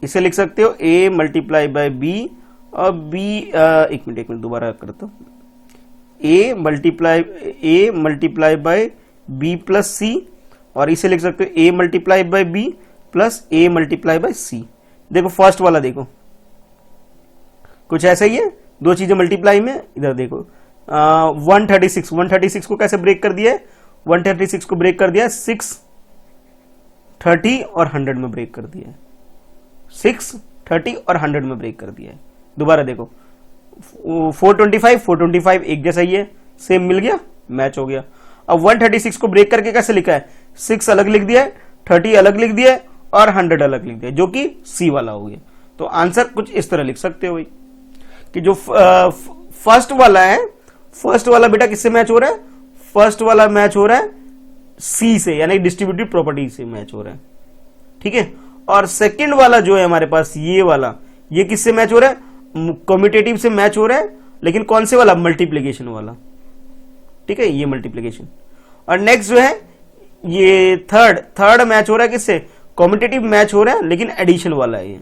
इसे लिख सकते हो a मल्टीप्लाई बाय बी, और बी एक मिनट दोबारा करता हूं, a multiply by B plus C, और इसे लिख सकते हो a multiply by B plus a multiply by C. देखो फर्स्ट वाला देखो कुछ ऐसा ही है, दो चीजें मल्टीप्लाई में, इधर देखो 136 को कैसे ब्रेक कर दिया है, 136 को ब्रेक कर दिया है 6, 30 और 100 में ब्रेक कर दिया है, 6, 30 और 100 में ब्रेक कर दिया है। दोबारा देखो 425 एक जैसा ही है, सेम मिल गया, मैच हो गया। अब 136 को ब्रेक करके कैसे लिखा है, 6 अलग लिख दिया है, 30 अलग लिख दिया है और 100 अलग लिख दिया, जो कि सी वाला हो गया। तो आंसर कुछ इस तरह लिख सकते हो भाई कि जो फर्स्ट वाला है, फर्स्ट वाला बेटा किससे मैच हो रहा है, फर्स्ट वाला मैच हो रहा है सी से, यानी डिस्ट्रीब्यूटिव प्रॉपर्टी से मैच हो रहा है, ठीक है। और सेकंड वाला जो है हमारे पास ये वाला, ये किससे मैच हो रहा है, कम्यूटेटिव से मैच हो रहा है, लेकिन कौन से वाला, मल्टीप्लीकेशन वाला, ठीक है, ये मल्टीप्लीकेशन। और नेक्स्ट जो है ये थर्ड मैच हो रहा है किससे, कम्यूटेटिव मैच हो रहा है, लेकिन एडिशन वाला है ये,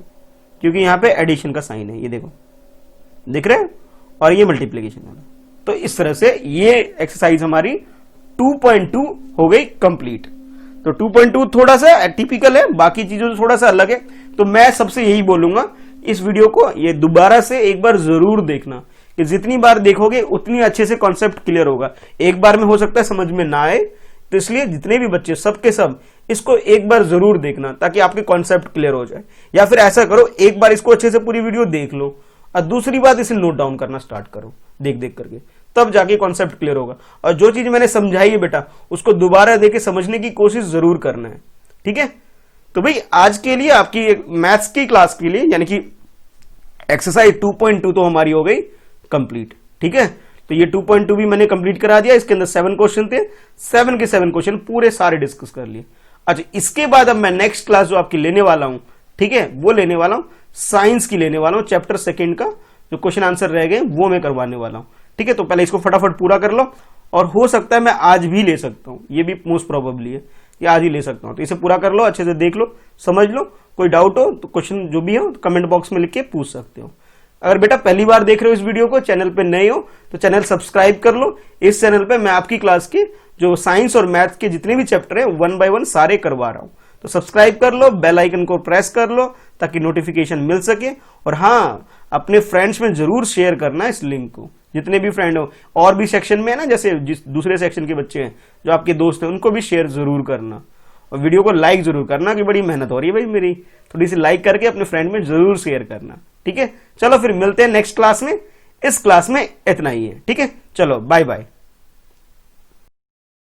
क्योंकि यहां पे एडिशन का साइन है, ये देखो दिख रहा है, और ये मल्टीप्लीकेशन वाला। तो इस तरह से ये एक्सरसाइज हमारी 2.2 हो गई कंप्लीट। तो 2.2 थोड़ा सा एटिपिकल है, बाकी चीजों से थोड़ा सा अलग है। तो मैं सबसे यही बोलूंगा, इस वीडियो को ये दोबारा से एक बार जरूर देखना, कि जितनी बार देखोगे उतनी अच्छे से कॉन्सेप्ट क्लियर होगा। एक बार में हो सकता है समझ में ना आए, तो इसलिए जितने भी बच्चे सबके सब इसको एक बार जरूर देखना, ताकि आपके कॉन्सेप्ट क्लियर हो जाए। या फिर ऐसा करो, एक बार इसको अच्छे से पूरी वीडियो देख लो और दूसरी बात इसे नोट डाउन करना स्टार्ट करो, देख देख करके, तब जाके कॉन्सेप्ट क्लियर होगा। और जो चीज मैंने समझाई है बेटा, उसको दोबारा देके समझने की कोशिश जरूर करना है, ठीक है। तो भाई आज के लिए आपकी मैथ्स की क्लास के लिए, यानी कि एक्सरसाइज 2.2 तो हमारी हो गई कंप्लीट, ठीक है। तो ये 2.2 भी मैंने कंप्लीट करा दिया। इसके अंदर 7 क्वेश्चन थे, 7 के 7 क्वेश्चन पूरे सारे डिस्कस कर लिए। अच्छा, इसके बाद अब मैं नेक्स्ट क्लास जो आपकी लेने वाला हूं, ठीक है, वो लेने वाला हूं साइंस की, लेने वाला हूं चैप्टर 2 का जो क्वेश्चन आंसर रह गए वो मैं करवाने वाला हूं, ठीक है। तो पहले इसको फटाफट पूरा कर लो, और हो सकता है मैं आज भी ले सकता हूं, ये भी मोस्ट प्रोबेबली है कि आज ही ले सकता हूं। तो इसे पूरा कर लो, अच्छे से देख लो, समझ लो, कोई डाउट हो तो क्वेश्चन जो भी हो तो कमेंट बॉक्स में लिख के पूछ सकते हो। अगर बेटा पहली बार देख रहे हो इस वीडियो को, चैनल पे नए हो तो चैनल सब्सक्राइब कर लो। इस चैनल पे मैं आपकी क्लास की जो साइंस और मैथ्स के जितने भी चैप्टर हैं 1 बाय 1 सारे करवा रहा हूं। तो सब्सक्राइब कर लो, बेल आइकन को प्रेस कर लो ताकि नोटिफिकेशन मिल सके। और हाँ, अपने फ्रेंड्स में जरूर शेयर करना इस लिंक को, जितने भी फ्रेंड हो। और भी सेक्शन में है ना, जैसे जिस दूसरे सेक्शन के बच्चे हैं जो आपके दोस्त हैं, उनको भी शेयर जरूर करना। और वीडियो को लाइक जरूर करना, कि बड़ी मेहनत हो रही है भाई मेरी, थोड़ी सी लाइक करके अपने फ्रेंड में जरूर शेयर करना, ठीक है। चलो फिर मिलते हैं नेक्स्ट क्लास में। इस क्लास में इतना ही है, ठीक है। चलो बाय बाय।